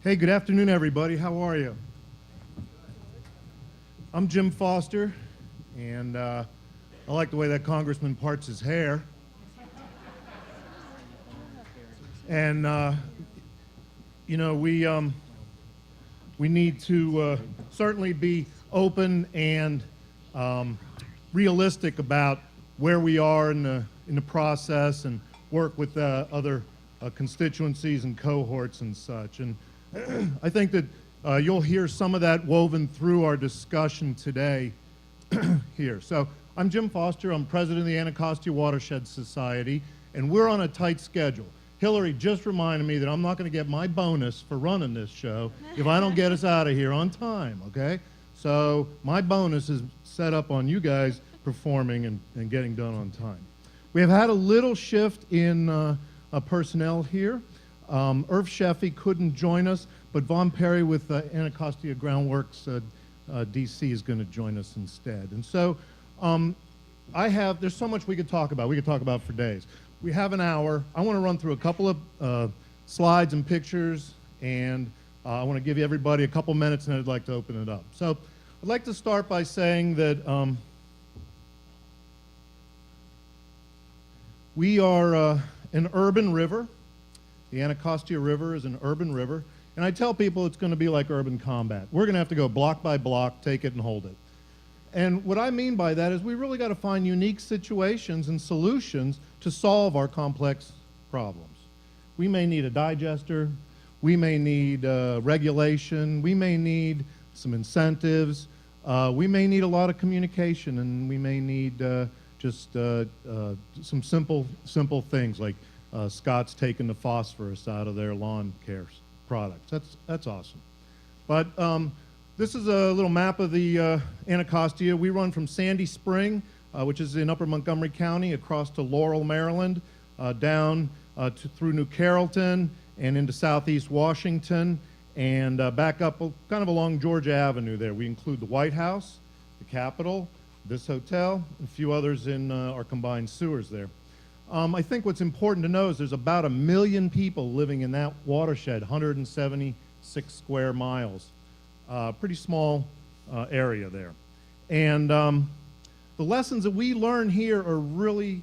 Hey, good afternoon, everybody. How are you? I'm Jim Foster, and I like the way that congressman parts his hair. And, we need to certainly be open and realistic about where we are in the process and work with other constituencies and cohorts and such. And I think that you'll hear some of that woven through our discussion today here. So I'm Jim Foster. I'm president of the Anacostia Watershed Society, and we're on a tight schedule. Hillary just reminded me that I'm not going to get my bonus for running this show if I don't get us out of here on time, okay? So my bonus is set up on you guys performing and getting done on time. We have had a little shift in personnel here. Irv Sheffy couldn't join us, but Vaughn Perry with Anacostia Groundworks DC is going to join us instead. And so there's so much we could talk about. We could talk about for days. We have an hour. I want to run through a couple of slides and pictures, and I want to give everybody a couple minutes, and I'd like to open it up. So I'd like to start by saying that we are an urban river. The Anacostia River is an urban river, and I tell people it's going to be like urban combat. We're going to have to go block by block, take it and hold it. And what I mean by that is we really got to find unique situations and solutions to solve our complex problems. We may need a digester, we may need regulation, we may need some incentives, we may need a lot of communication, and we may need just some simple things like Scott's taking the phosphorus out of their lawn care products. That's awesome. But this is a little map of the Anacostia. We run from Sandy Spring, which is in Upper Montgomery County, across to Laurel, Maryland, down through New Carrollton and into southeast Washington, and back up kind of along Georgia Avenue there. We include the White House, the Capitol, this hotel, and a few others in our combined sewers there. I think what's important to know is there's about 1 million people living in that watershed, 176 square miles. Pretty small area there. And the lessons that we learn here are really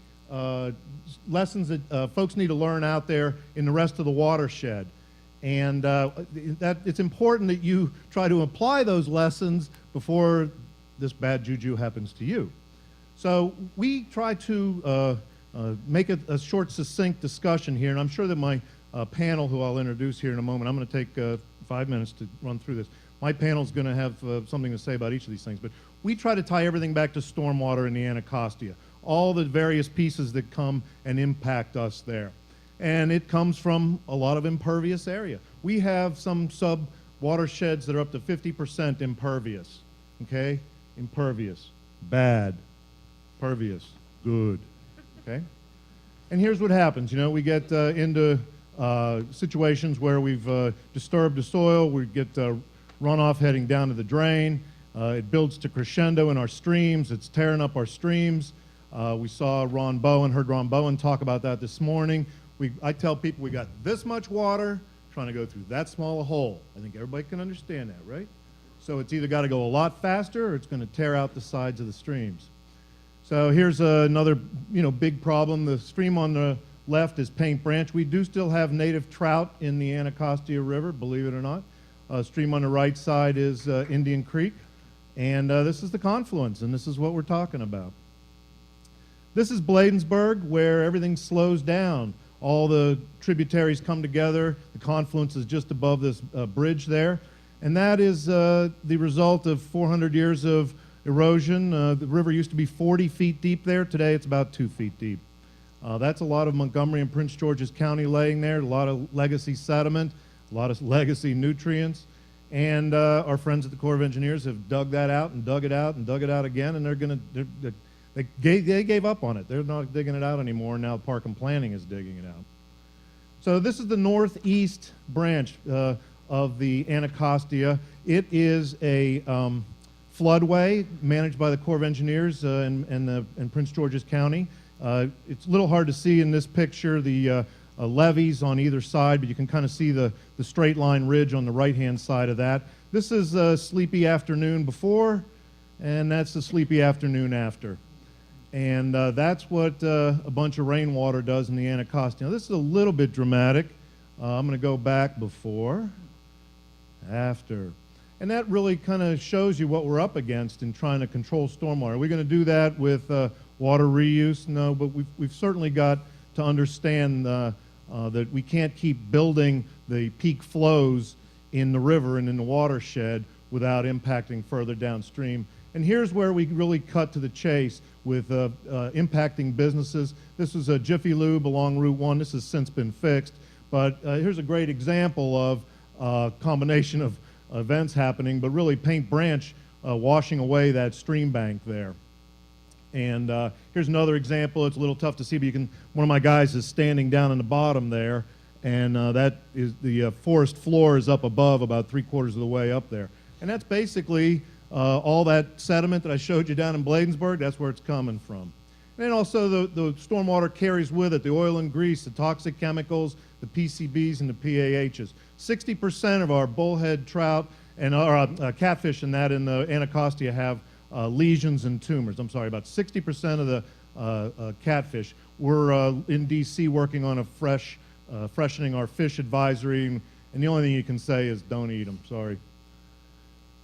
lessons that folks need to learn out there in the rest of the watershed. And it's important that you try to apply those lessons before this bad juju happens to you. So we try to make it a short, succinct discussion here, and I'm sure that my panel, who I'll introduce here in a moment, I'm going to take 5 minutes to run through this. My panel's going to have something to say about each of these things, but we try to tie everything back to stormwater in the Anacostia, all the various pieces that come and impact us there. And it comes from a lot of impervious area. We have some sub-watersheds that are up to 50% impervious, okay? Impervious, bad. Pervious, good, okay? And here's what happens, we get into situations where we've disturbed the soil, we get runoff heading down to the drain. It builds to crescendo in our streams. It's tearing up our streams. We saw heard Ron Bowen talk about that this morning. I tell people we got this much water trying to go through that small a hole. I think everybody can understand that, right? So it's either got to go a lot faster or it's going to tear out the sides of the streams. So here's another, big problem. The stream on the left is Paint Branch. We do still have native trout in the Anacostia River, believe it or not. Stream on the right side is Indian Creek, and this is the confluence, and this is what we're talking about. This is Bladensburg, where everything slows down. All the tributaries come together. The confluence is just above this bridge there, and that is the result of 400 years of erosion. The river used to be 40 feet deep there. Today it's about 2 feet deep. That's a lot of Montgomery and Prince George's County laying there, a lot of legacy sediment, a lot of legacy nutrients, and our friends at the Corps of Engineers have dug that out and dug it out and dug it out again, and they gave up on it. They're not digging it out anymore. Now Park and Planning is digging it out. So this is the northeast branch of the Anacostia. It is a floodway managed by the Corps of Engineers in Prince George's County. It's a little hard to see in this picture. The levees on either side, but you can kind of see the straight line ridge on the right-hand side of that. This is a sleepy afternoon before, and that's the sleepy afternoon after. And that's what a bunch of rainwater does in the Anacostia. Now, this is a little bit dramatic. I'm going to go back before, after. And that really kind of shows you what we're up against in trying to control stormwater. Are we going to do that with water reuse? No, but we've certainly got to understand that we can't keep building the peak flows in the river and in the watershed without impacting further downstream. And here's where we really cut to the chase with impacting businesses. This is a Jiffy Lube along Route 1. This has since been fixed. But here's a great example of a combination of events happening, but really Paint Branch washing away that stream bank there. And here's another example. It's a little tough to see, but you can, one of my guys is standing down in the bottom there, and that is the forest floor is up above about 3/4 of the way up there. And that's basically all that sediment that I showed you down in Bladensburg, that's where it's coming from. And then also the stormwater carries with it the oil and grease, the toxic chemicals, the PCBs, and the PAHs. 60% of our bullhead trout and our catfish and that in the Anacostia have lesions and tumors. I'm sorry, about 60% of the catfish. We're in DC working on a freshening our fish advisory, and the only thing you can say is don't eat them, sorry.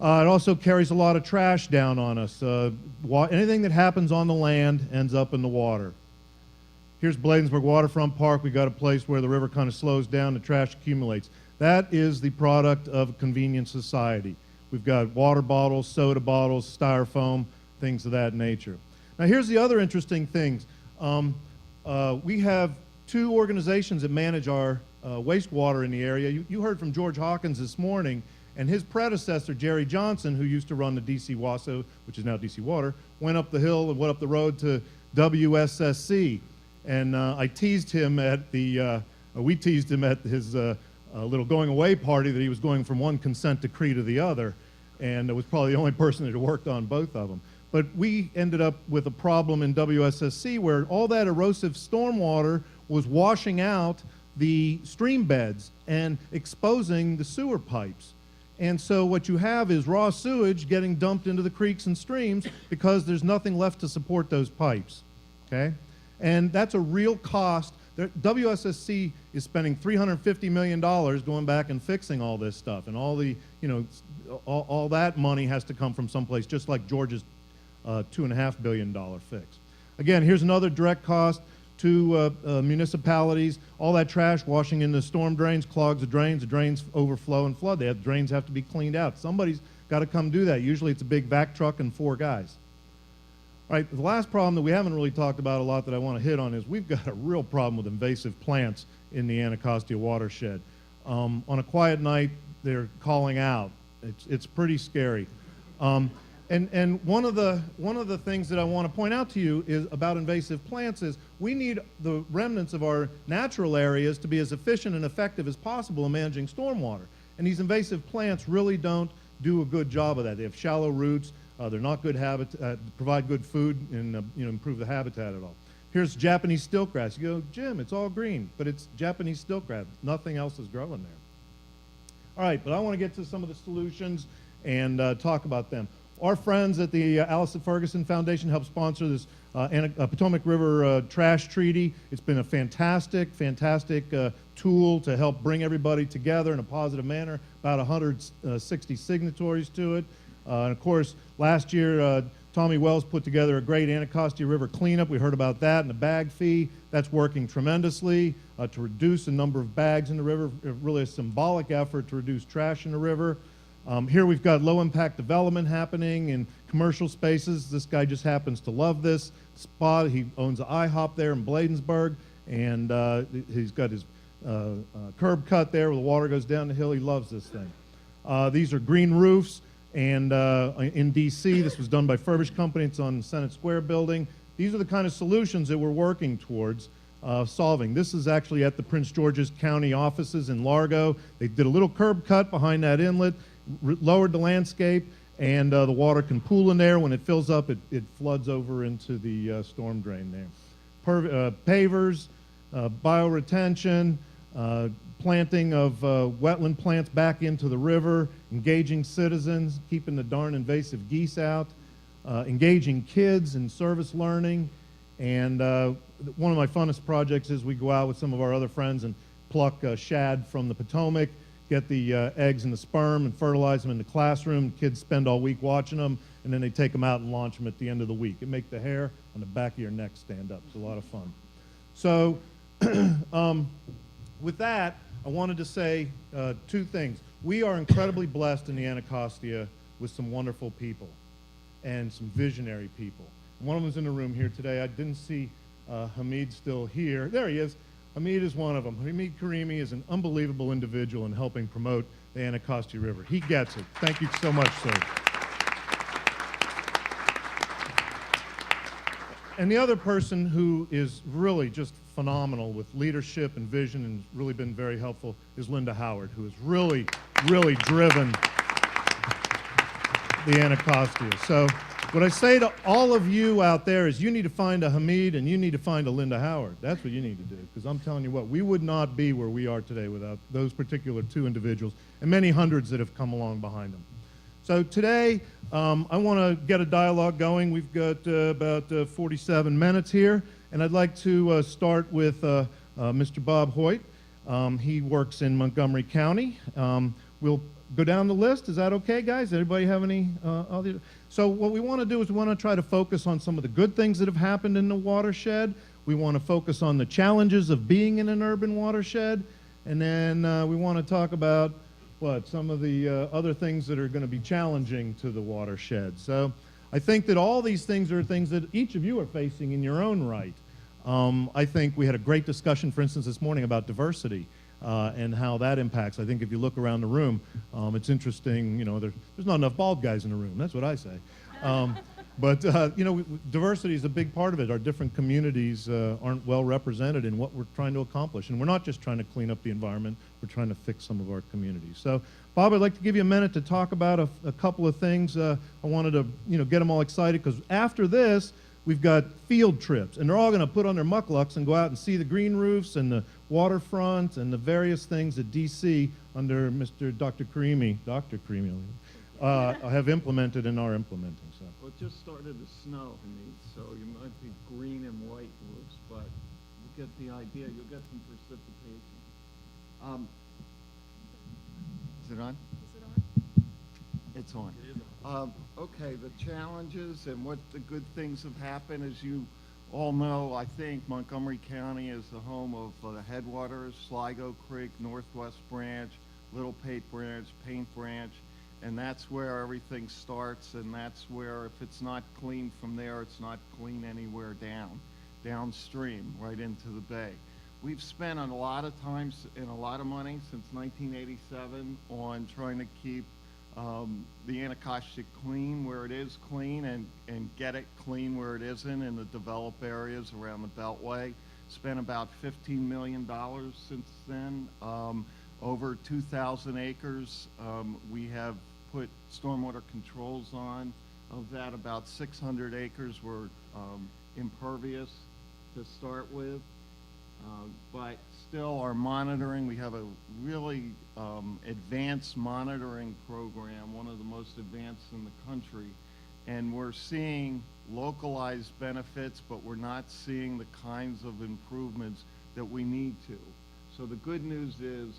It also carries a lot of trash down on us. Anything that happens on the land ends up in the water. Here's Bladensburg Waterfront Park. We got a place where the river kind of slows down, the trash accumulates. That is the product of a convenient society. We've got water bottles, soda bottles, styrofoam, things of that nature. Now here's the other interesting things. We have two organizations that manage our wastewater in the area. You heard from George Hawkins this morning, and his predecessor, Jerry Johnson, who used to run the DC WASO, which is now DC Water, went up the hill and went up the road to WSSC. And I teased him at the, we teased him at his little going away party that he was going from one consent decree to the other, and it was probably the only person that had worked on both of them. But we ended up with a problem in WSSC where all that erosive stormwater was washing out the stream beds and exposing the sewer pipes. And so what you have is raw sewage getting dumped into the creeks and streams because there's nothing left to support those pipes, okay? And that's a real cost. WSSC is spending $350 million going back and fixing all this stuff, and all the, you know, all that money has to come from someplace, just like Georgia's $2.5 billion fix. Again, here's another direct cost to municipalities. All that trash washing into storm drains clogs the drains overflow and flood. The drains have to be cleaned out. Somebody's got to come do that. Usually it's a big vac truck and 4 guys. All right, the last problem that we haven't really talked about a lot that I want to hit on is we've got a real problem with invasive plants in the Anacostia watershed. On a quiet night, they're calling out. It's pretty scary. And one of the things that I want to point out to you is about invasive plants is we need the remnants of our natural areas to be as efficient and effective as possible in managing stormwater. And these invasive plants really don't do a good job of that. They have shallow roots. They're not good provide good food and improve the habitat at all. Here's Japanese stiltgrass. You go, Jim, it's all green, but it's Japanese stiltgrass. Nothing else is growing there. All right, but I want to get to some of the solutions and talk about them. Our friends at the Allison Ferguson Foundation helped sponsor this Potomac River trash treaty. It's been a fantastic tool to help bring everybody together in a positive manner. About 160 signatories to it. And of course, last year, Tommy Wells put together a great Anacostia River cleanup. We heard about that and the bag fee. That's working tremendously to reduce the number of bags in the river. Really a symbolic effort to reduce trash in the river. Here we've got low-impact development happening in commercial spaces. This guy just happens to love this spot. He owns an IHOP there in Bladensburg, and he's got his curb cut there where the water goes down the hill. He loves this thing. These are green roofs. And in DC, this was done by Furbish Company. It's on the Senate Square building. These are the kind of solutions that we're working towards solving. This is actually at the Prince George's County offices in Largo. They did a little curb cut behind that inlet, lowered the landscape, and the water can pool in there. When it fills up, it floods over into the storm drain there. Pavers, bioretention, planting of wetland plants back into the river, engaging citizens, keeping the darn invasive geese out, engaging kids in service learning, and one of my funnest projects is we go out with some of our other friends and pluck shad from the Potomac, get the eggs and the sperm and fertilize them in the classroom. Kids spend all week watching them, and then they take them out and launch them at the end of the week. It makes the hair on the back of your neck stand up. It's a lot of fun. So with that, I wanted to say two things. We are incredibly blessed in the Anacostia with some wonderful people and some visionary people. One of them's in the room here today. I didn't see Hamid still here. There he is. Hamid is one of them. Hamid Karimi is an unbelievable individual in helping promote the Anacostia River. He gets it. Thank you so much, sir. And the other person who is really just phenomenal with leadership and vision and really been very helpful is Linda Howard, who has really, really driven the Anacostia. So what I say to all of you out there is you need to find a Hamid and you need to find a Linda Howard. That's what you need to do, because I'm telling you what, we would not be where we are today without those particular two individuals and many hundreds that have come along behind them. So today, I want to get a dialogue going. We've got about 47 minutes here, and I'd like to start with Mr. Bob Hoyt. He works in Montgomery County. We'll go down the list. Is that okay, guys? Anybody have any other? So what we want to do is we want to try to focus on some of the good things that have happened in the watershed. We want to focus on the challenges of being in an urban watershed. And then we want to talk about some of the other things that are going to be challenging to the watershed. So I think that all these things are things that each of you are facing in your own right. I think we had a great discussion, for instance, this morning about diversity. And how that impacts. I think if you look around the room, it's interesting, you know, there's not enough bald guys in the room. That's what I say. But you know, diversity is a big part of it. Our different communities aren't well represented in what we're trying to accomplish. And we're not just trying to clean up the environment, we're trying to fix some of our communities. So, Bob, I'd like to give you a minute to talk about a couple of things. I wanted to, you know, get them all excited, because after this, we've got field trips, and they're all going to put on their mucklucks and go out and see the green roofs and the waterfront and the various things that DC under Dr. Karimi, have implemented and are implementing. So. Well, it just started to snow, so you might be green and white roofs, but you get the idea. You'll get some precipitation. Is it on? Is it on? It's on. It is on. Okay, the challenges and what the good things have happened. As you all know, I think Montgomery County is the home of the headwaters, Sligo Creek, Northwest Branch, Little Pate Branch, Paint Branch, and that's where everything starts, and that's where, if it's not clean from there, it's not clean anywhere downstream, right into the bay. We've spent a lot of time and a lot of money since 1987 on trying to keep the Anacostia clean where it is clean, and get it clean where it isn't in the developed areas around the Beltway. Spent about $15 million since then. Over 2,000 acres. We have put stormwater controls on. Of that, about 600 acres were impervious to start with. But still, our monitoring, we have a really advanced monitoring program, one of the most advanced in the country, and we're seeing localized benefits, but we're not seeing the kinds of improvements that we need to. So the good news is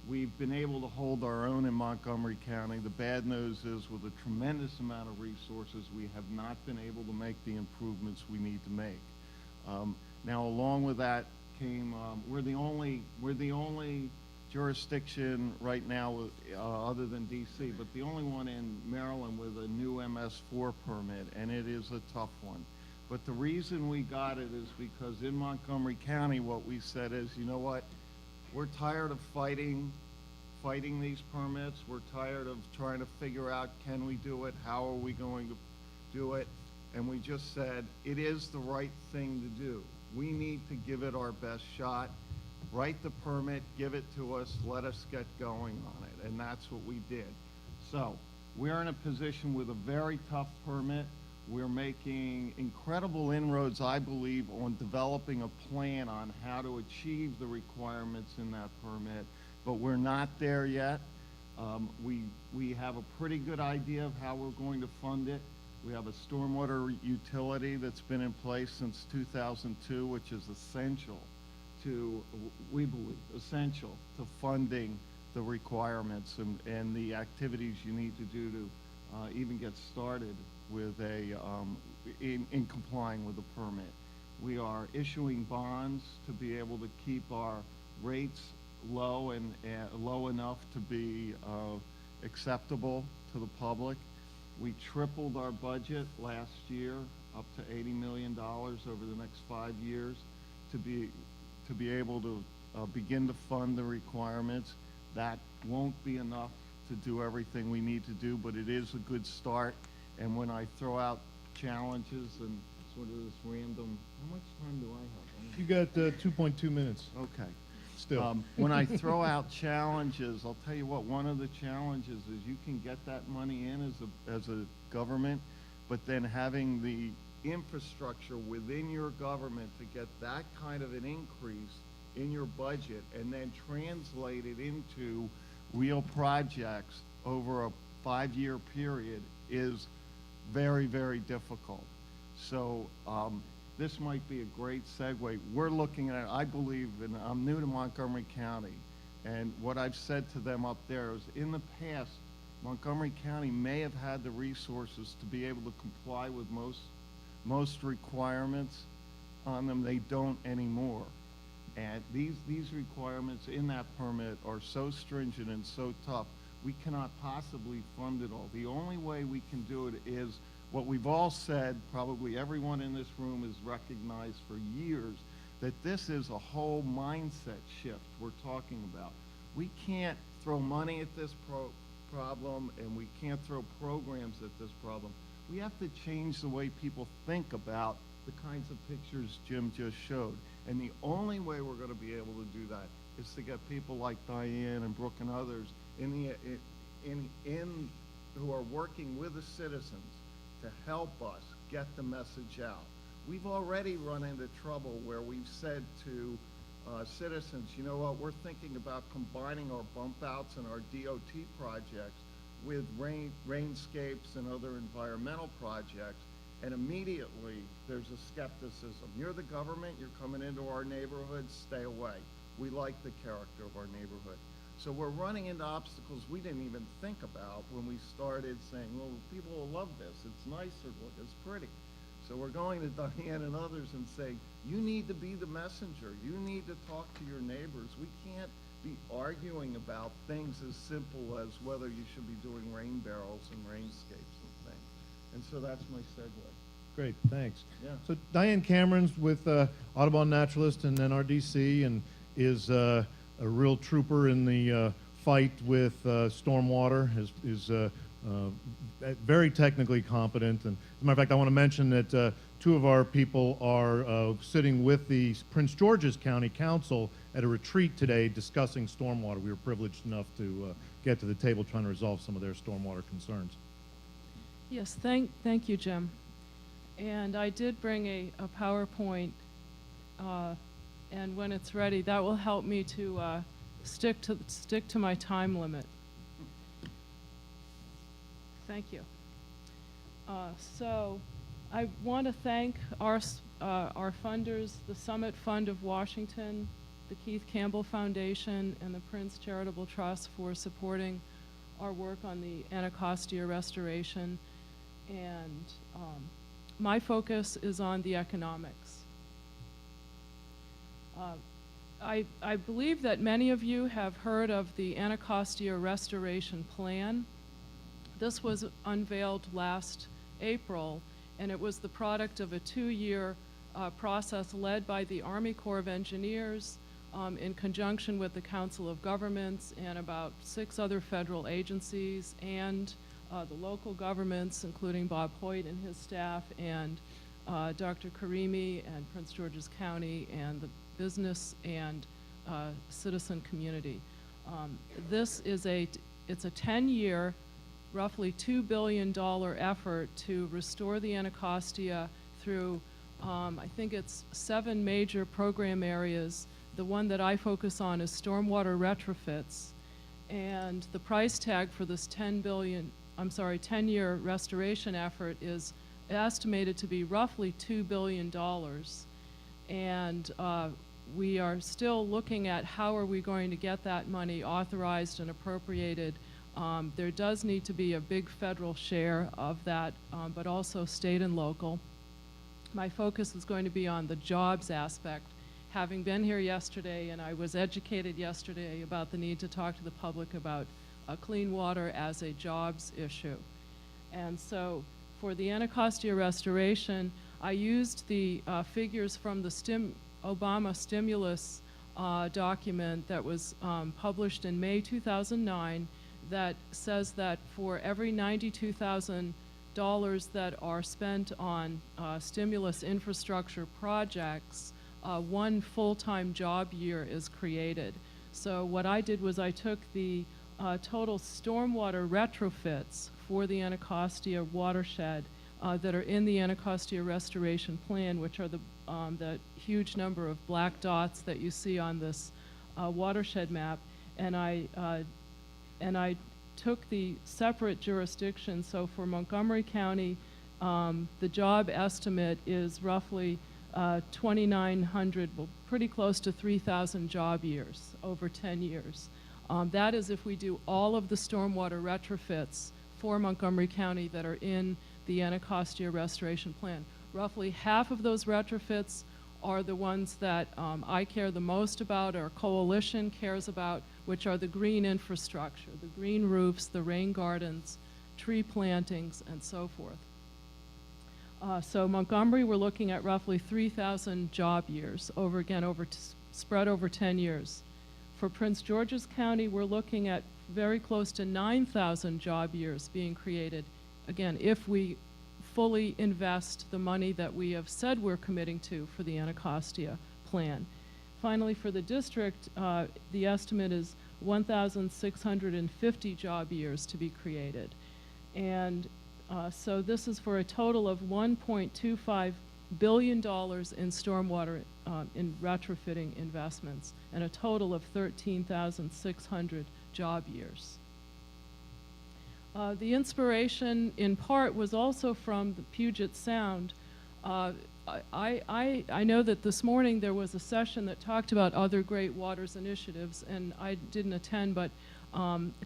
we've been able to hold our own in Montgomery County. The bad news is, with a tremendous amount of resources, we have not been able to make the improvements we need to make. Now, along with that came, we're the only jurisdiction right now, other than DC, but the only one in Maryland with a new MS4 permit, and it is a tough one. But the reason we got it is because in Montgomery County, what we said is, you know what, we're tired of fighting these permits. We're tired of trying to figure out, can we do it? How are we going to do it? And we just said, it is the right thing to do. We need to give it our best shot. Write the permit, give it to us, let us get going on it. And that's what we did. So we're in a position with a very tough permit. We're making incredible inroads, I believe, on developing a plan on how to achieve the requirements in that permit, but we're not there yet. We have a pretty good idea of how we're going to fund it. We have a stormwater utility that's been in place since 2002, which is essential to, we believe, essential to funding the requirements and the activities you need to do to even get started with in complying with the permit. We are issuing bonds to be able to keep our rates low and low enough to be acceptable to the public. We tripled our budget last year up to $80 million over the next 5 years to be able to begin to fund the requirements. That won't be enough to do everything we need to do, but it is a good start. And when I throw out challenges and sort of this random, how much time do I have? You got 2.2 minutes. Okay. Still. When I throw out challenges, I'll tell you what, one of the challenges is you can get that money in as a government, but then having the infrastructure within your government to get that kind of an increase in your budget and then translate it into real projects over a 5-year period is very, very difficult. So this might be a great segue. We're looking at, I believe, and I'm new to Montgomery County, and what I've said to them up there is in the past, Montgomery County may have had the resources to be able to comply with most requirements on them. They don't anymore. And these requirements in that permit are so stringent and so tough, we cannot possibly fund it all. The only way we can do it is what we've all said, probably everyone in this room has recognized for years, that this is a whole mindset shift we're talking about. We can't throw money at this problem, and we can't throw programs at this problem. We have to change the way people think about the kinds of pictures Jim just showed. And the only way we're going to be able to do that is to get people like Diane and Brooke and others who are working with the citizens to help us get the message out. We've already run into trouble where we've said to citizens, you know what, we're thinking about combining our bump outs and our DOT projects with rainscapes and other environmental projects, and immediately there's a skepticism. You're the government, you're coming into our neighborhood, stay away. We like the character of our neighborhood. So we're running into obstacles we didn't even think about when we started saying, well, people will love this. It's nicer, it's pretty. So we're going to Diane and others and saying, you need to be the messenger. You need to talk to your neighbors. We can't be arguing about things as simple as whether you should be doing rain barrels and rainscapes and things. And so that's my segue. Great, thanks. Yeah. So Diane Cameron's with Audubon Naturalist and NRDC and is a real trooper in the fight with stormwater, is very technically competent. And as a matter of fact, I want to mention that 2 of our people are sitting with the Prince George's County Council at a retreat today discussing stormwater. We were privileged enough to get to the table trying to resolve some of their stormwater concerns. Yes, thank you, Jim. And I did bring a PowerPoint, and when it's ready, that will help me to stick to my time limit. Thank you. So I want to thank our funders, the Summit Fund of Washington, the Keith Campbell Foundation, and the Prince Charitable Trust for supporting our work on the Anacostia restoration. And my focus is on the economics. I believe that many of you have heard of the Anacostia Restoration Plan. This was unveiled last April, and it was the product of a 2-year process led by the Army Corps of Engineers in conjunction with the Council of Governments and about 6 other federal agencies and the local governments, including Bob Hoyt and his staff, and Dr. Karimi and Prince George's County, and the business and citizen community. It's a 10-year roughly $2 billion effort to restore the Anacostia through, I think it's 7 major program areas. The one that I focus on is stormwater retrofits. And the price tag for this 10-year restoration effort is estimated to be roughly $2 billion. And we are still looking at how are we going to get that money authorized and appropriated. There does need to be a big federal share of that, but also state and local. My focus is going to be on the jobs aspect. Having been here yesterday, and I was educated yesterday about the need to talk to the public about clean water as a jobs issue. And so for the Anacostia restoration, I used the figures from the Obama stimulus document that was published in May 2009 that says that for every $92,000 that are spent on stimulus infrastructure projects, 1 full-time job year is created. So what I did was I took the total stormwater retrofits for the Anacostia watershed that are in the Anacostia Restoration Plan, which are the huge number of black dots that you see on this watershed map, and I took the separate jurisdictions. So for Montgomery County, the job estimate is roughly 2,900, well, pretty close to 3,000 job years over 10 years. That is if we do all of the stormwater retrofits for Montgomery County that are in the Anacostia Restoration Plan. Roughly half of those retrofits are the ones that I care the most about, or Coalition cares about, which are the green infrastructure, the green roofs, the rain gardens, tree plantings, and so forth. So Montgomery, we're looking at roughly 3,000 job years, spread over 10 years. For Prince George's County, we're looking at very close to 9,000 job years being created, again, if we fully invest the money that we have said we're committing to for the Anacostia plan. Finally, for the district, the estimate is 1,650 job years to be created. And so this is for a total of $1.25 billion in stormwater in retrofitting investments, and a total of 13,600 job years. The inspiration, in part, was also from the Puget Sound. I know that this morning there was a session that talked about other great waters initiatives, and I didn't attend, but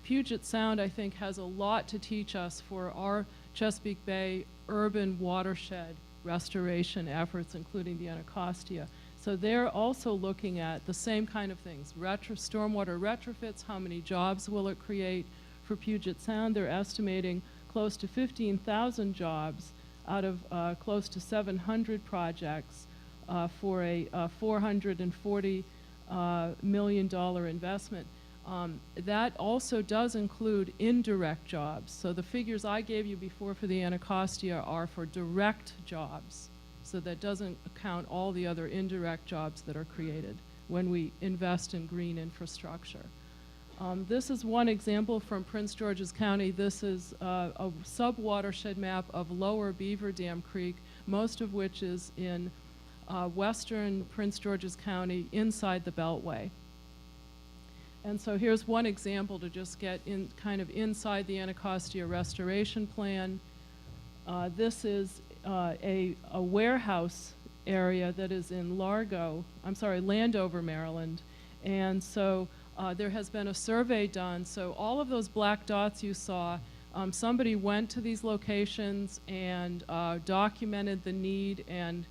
Puget Sound, I think, has a lot to teach us for our Chesapeake Bay urban watershed restoration efforts, including the Anacostia. So they're also looking at the same kind of things, stormwater retrofits, how many jobs will it create. For Puget Sound, they're estimating close to 15,000 jobs out of close to 700 projects for a $440 million investment. That also does include indirect jobs. So the figures I gave you before for the Anacostia are for direct jobs. So that doesn't count all the other indirect jobs that are created when we invest in green infrastructure. This is one example from Prince George's County. This is a sub-watershed map of Lower Beaver Dam Creek, most of which is in western Prince George's County inside the Beltway. And so here's one example to just get in kind of inside the Anacostia Restoration Plan. This is a warehouse area that is in Landover, Maryland. And so there has been a survey done. So all of those black dots you saw, somebody went to these locations and documented the need and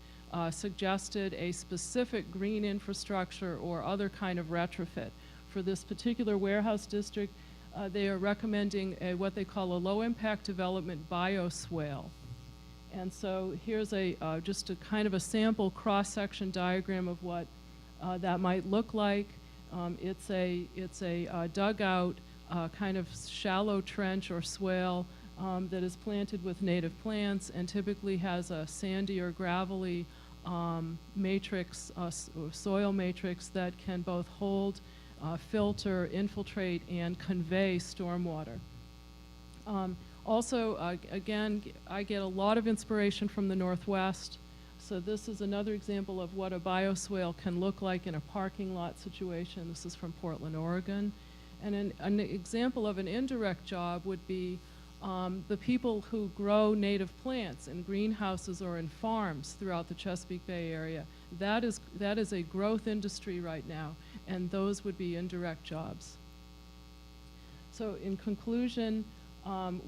suggested a specific green infrastructure or other kind of retrofit. For this particular warehouse district, they are recommending what they call a low-impact development bioswale. And so here's just a kind of a sample cross-section diagram of what that might look like. It's a dugout, kind of shallow trench or swale that is planted with native plants and typically has a sandy or gravelly matrix, soil matrix that can both hold, filter, infiltrate, and convey stormwater. Also, again, I get a lot of inspiration from the Northwest. So this is another example of what a bioswale can look like in a parking lot situation. This is from Portland, Oregon. And an example of an indirect job would be the people who grow native plants in greenhouses or in farms throughout the Chesapeake Bay area. That is a growth industry right now, and those would be indirect jobs. So in conclusion,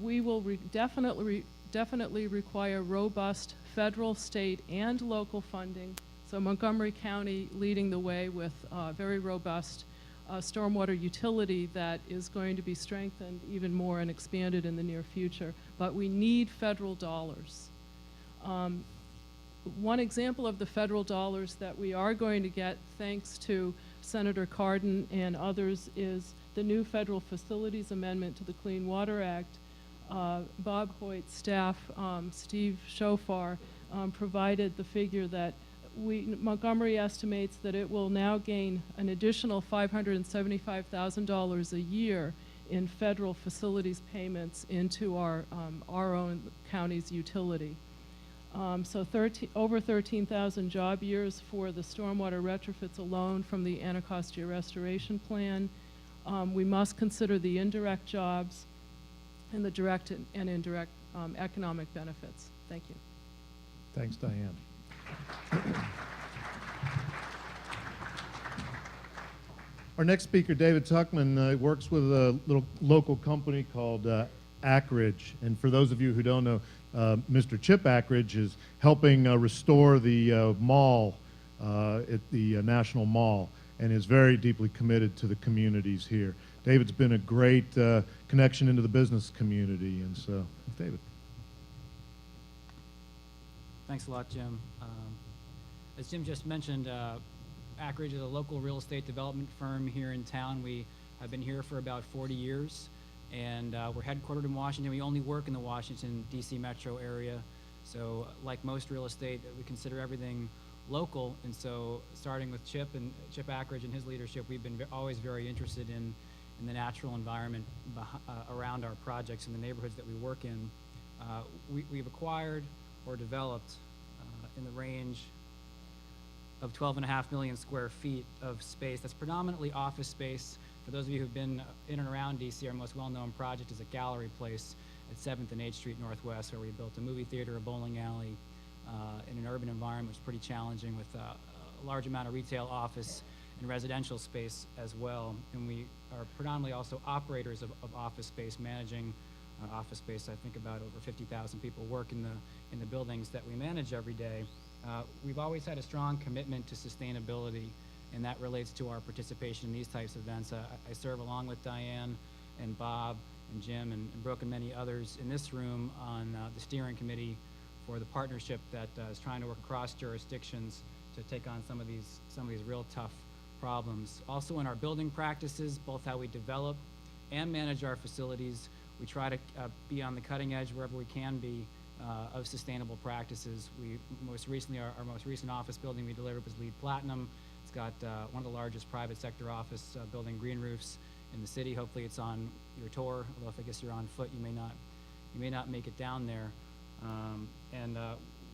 we will definitely require robust federal, state, and local funding. So Montgomery County leading the way with very robust stormwater utility that is going to be strengthened even more and expanded in the near future. But we need federal dollars. One example of the federal dollars that we are going to get, thanks to Senator Cardin and others, is the new federal facilities amendment to the Clean Water Act. Bob Hoyt's staff, Steve Shofar, provided the figure that Montgomery estimates that it will now gain an additional $575,000 a year in federal facilities payments into our own county's utility. So over 13,000 job years for the stormwater retrofits alone from the Anacostia restoration plan. We must consider the indirect jobs and the direct and indirect economic benefits. Thank you. Thanks, Diane. Our next speaker, David Tuckman, works with a little local company called Ackridge. And for those of you who don't know, Mr. Chip Ackridge is helping restore the mall at the National Mall and is very deeply committed to the communities here. David's been a great connection into the business community, and so, David. Thanks a lot, Jim. As Jim just mentioned, Ackridge is a local real estate development firm here in town. We have been here for about 40 years, and we're headquartered in Washington. We only work in the Washington, D.C. metro area. So like most real estate, we consider everything local, and so starting with Chip Ackridge and his leadership, we've been always very interested in the natural environment around our projects and the neighborhoods that we work in. We've acquired or developed in the range of 12.5 million square feet of space. That's predominantly office space. For those of you who've been in and around DC, our most well-known project is a Gallery Place at 7th and 8th Street Northwest, where we built a movie theater, a bowling alley, in an urban environment, which was pretty challenging, with a large amount of retail, office, and residential space as well. And we are predominantly also operators of office space, managing office space. I think about over 50,000 people work in the buildings that we manage every day. We've always had a strong commitment to sustainability, and that relates to our participation in these types of events. I serve along with Diane and Bob and Jim and Brooke and many others in this room on the steering committee for the partnership that is trying to work across jurisdictions to take on some of these real tough problems. Also in our building practices, both how we develop and manage our facilities, we try to be on the cutting edge wherever we can be of sustainable practices. We most recently, our most recent office building we delivered was LEED Platinum. It's got one of the largest private sector office building green roofs in the city. Hopefully it's on your tour, although if I guess you're on foot, you may not make it down there.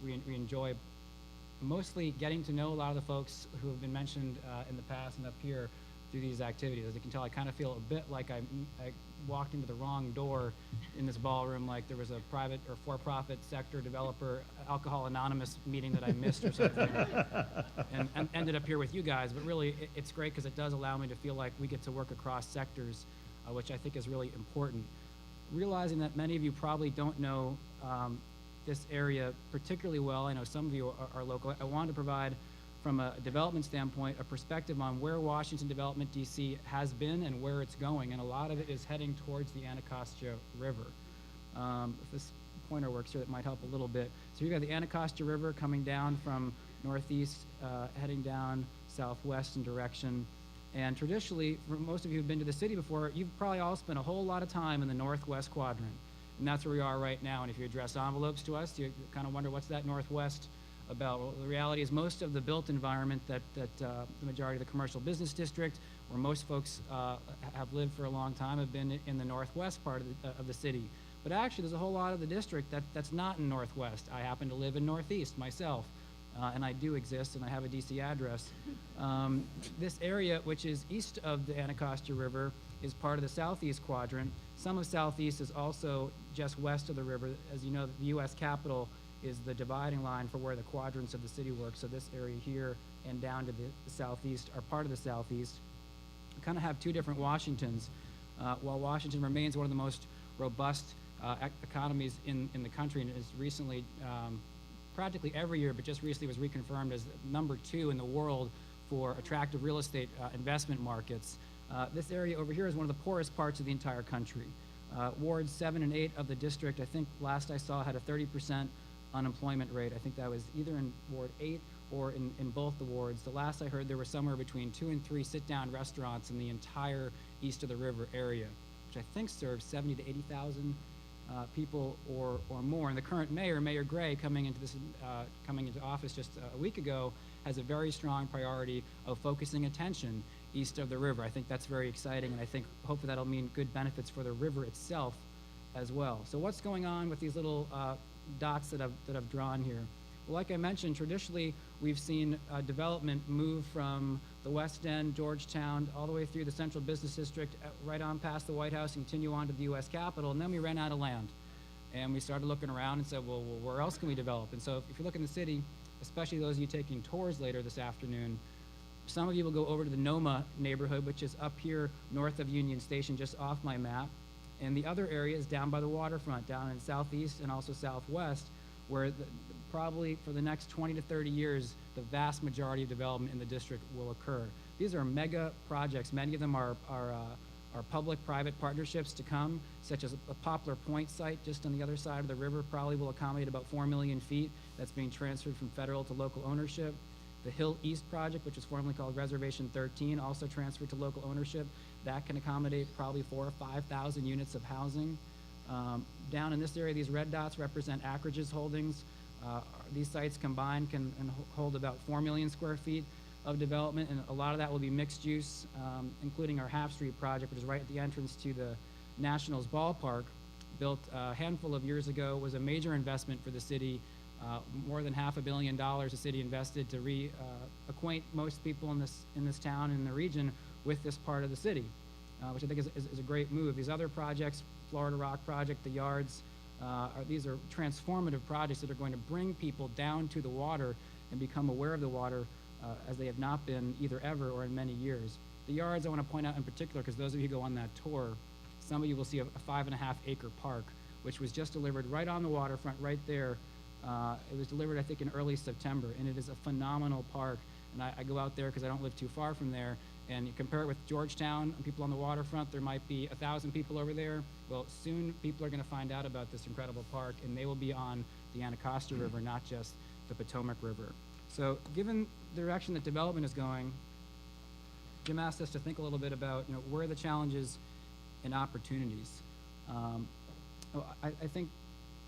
We enjoy mostly getting to know a lot of the folks who have been mentioned in the past and up here through these activities. As you can tell, I kind of feel a bit like I walked into the wrong door in this ballroom, like there was a private or for-profit sector developer Alcohol Anonymous meeting that I missed or something, and ended up here with you guys. But really, it's great because it does allow me to feel like we get to work across sectors, which I think is really important. Realizing that many of you probably don't know this area particularly well, I know some of you are local, I wanted to provide, from a development standpoint, a perspective on where Washington Development DC has been and where it's going, and a lot of it is heading towards the Anacostia River. If this pointer works here, that might help a little bit. So you've got the Anacostia River coming down from northeast, heading down southwest in direction. And traditionally, for most of you who've been to the city before, you've probably all spent a whole lot of time in the northwest quadrant. And that's where we are right now. And if you address envelopes to us, you kind of wonder what's that northwest about. Well, the reality is most of the built environment that the majority of the commercial business district, where most folks have lived for a long time have been in the northwest part of the city. But actually, there's a whole lot of the district that's not in northwest. I happen to live in northeast myself, and I do exist, and I have a DC address. This area, which is east of the Anacostia River, is part of the southeast quadrant. Some of southeast is also just west of the river. As you know, the U.S. Capitol is the dividing line for where the quadrants of the city work. So this area here and down to the southeast are part of the southeast. We kind of have two different Washingtons. While Washington remains one of the most robust economies in the country, and is recently, practically every year, but just recently was reconfirmed as number 2 in the world for attractive real estate investment markets. This area over here is one of the poorest parts of the entire country. Wards 7 and 8 of the district, I think last I saw, had a 30% unemployment rate. I think that was either in Ward 8 or in both the wards. The last I heard, there were somewhere between 2 and 3 sit-down restaurants in the entire east of the river area, which I think serves 70 to 80,000 people or more. And the current mayor, Mayor Gray, coming into office just a week ago, has a very strong priority of focusing attention east of the river. I think that's very exciting, and I think hopefully that'll mean good benefits for the river itself as well. So what's going on with these little dots that I've drawn here? Well, like I mentioned, traditionally we've seen development move from the West End, Georgetown, all the way through the Central Business District, right on past the White House, and continue on to the U.S. Capitol, and then we ran out of land. And we started looking around and said, well, where else can we develop? And so if you look in the city, especially those of you taking tours later this afternoon, some of you will go over to the Noma neighborhood, which is up here north of Union Station, just off my map. And the other area is down by the waterfront, down in southeast and also southwest, where probably for the next 20 to 30 years, the vast majority of development in the district will occur. These are mega projects. Many of them are public-private partnerships to come, such as a Poplar Point site just on the other side of the river, probably will accommodate about 4 million feet. That's being transferred from federal to local ownership. The Hill East project, which was formerly called Reservation 13, also transferred to local ownership. That can accommodate probably 4,000 or 5,000 units of housing. Down in this area, these red dots represent Acreage's holdings. These sites combined can hold about 4 million square feet of development, and a lot of that will be mixed use, including our Half Street project, which is right at the entrance to the Nationals ballpark, built a handful of years ago, was a major investment for the city. More than $500 million the city invested to reacquaint most people in this town and in the region with this part of the city, which I think is a great move. These other projects, Florida Rock Project, the Yards, these are transformative projects that are going to bring people down to the water and become aware of the water as they have not been either ever or in many years. The Yards I want to point out in particular, because those of you who go on that tour, some of you will see a 5.5-acre park, which was just delivered right on the waterfront, right there. It was delivered, I think, in early September, and it is a phenomenal park. And I go out there because I don't live too far from there, and you compare it with Georgetown and people on the waterfront, there might be 1,000 people over there. Well, soon people are going to find out about this incredible park, and they will be on the Anacostia River, not just the Potomac River. So given the direction that development is going, Jim asked us to think a little bit about where are the challenges and opportunities. I think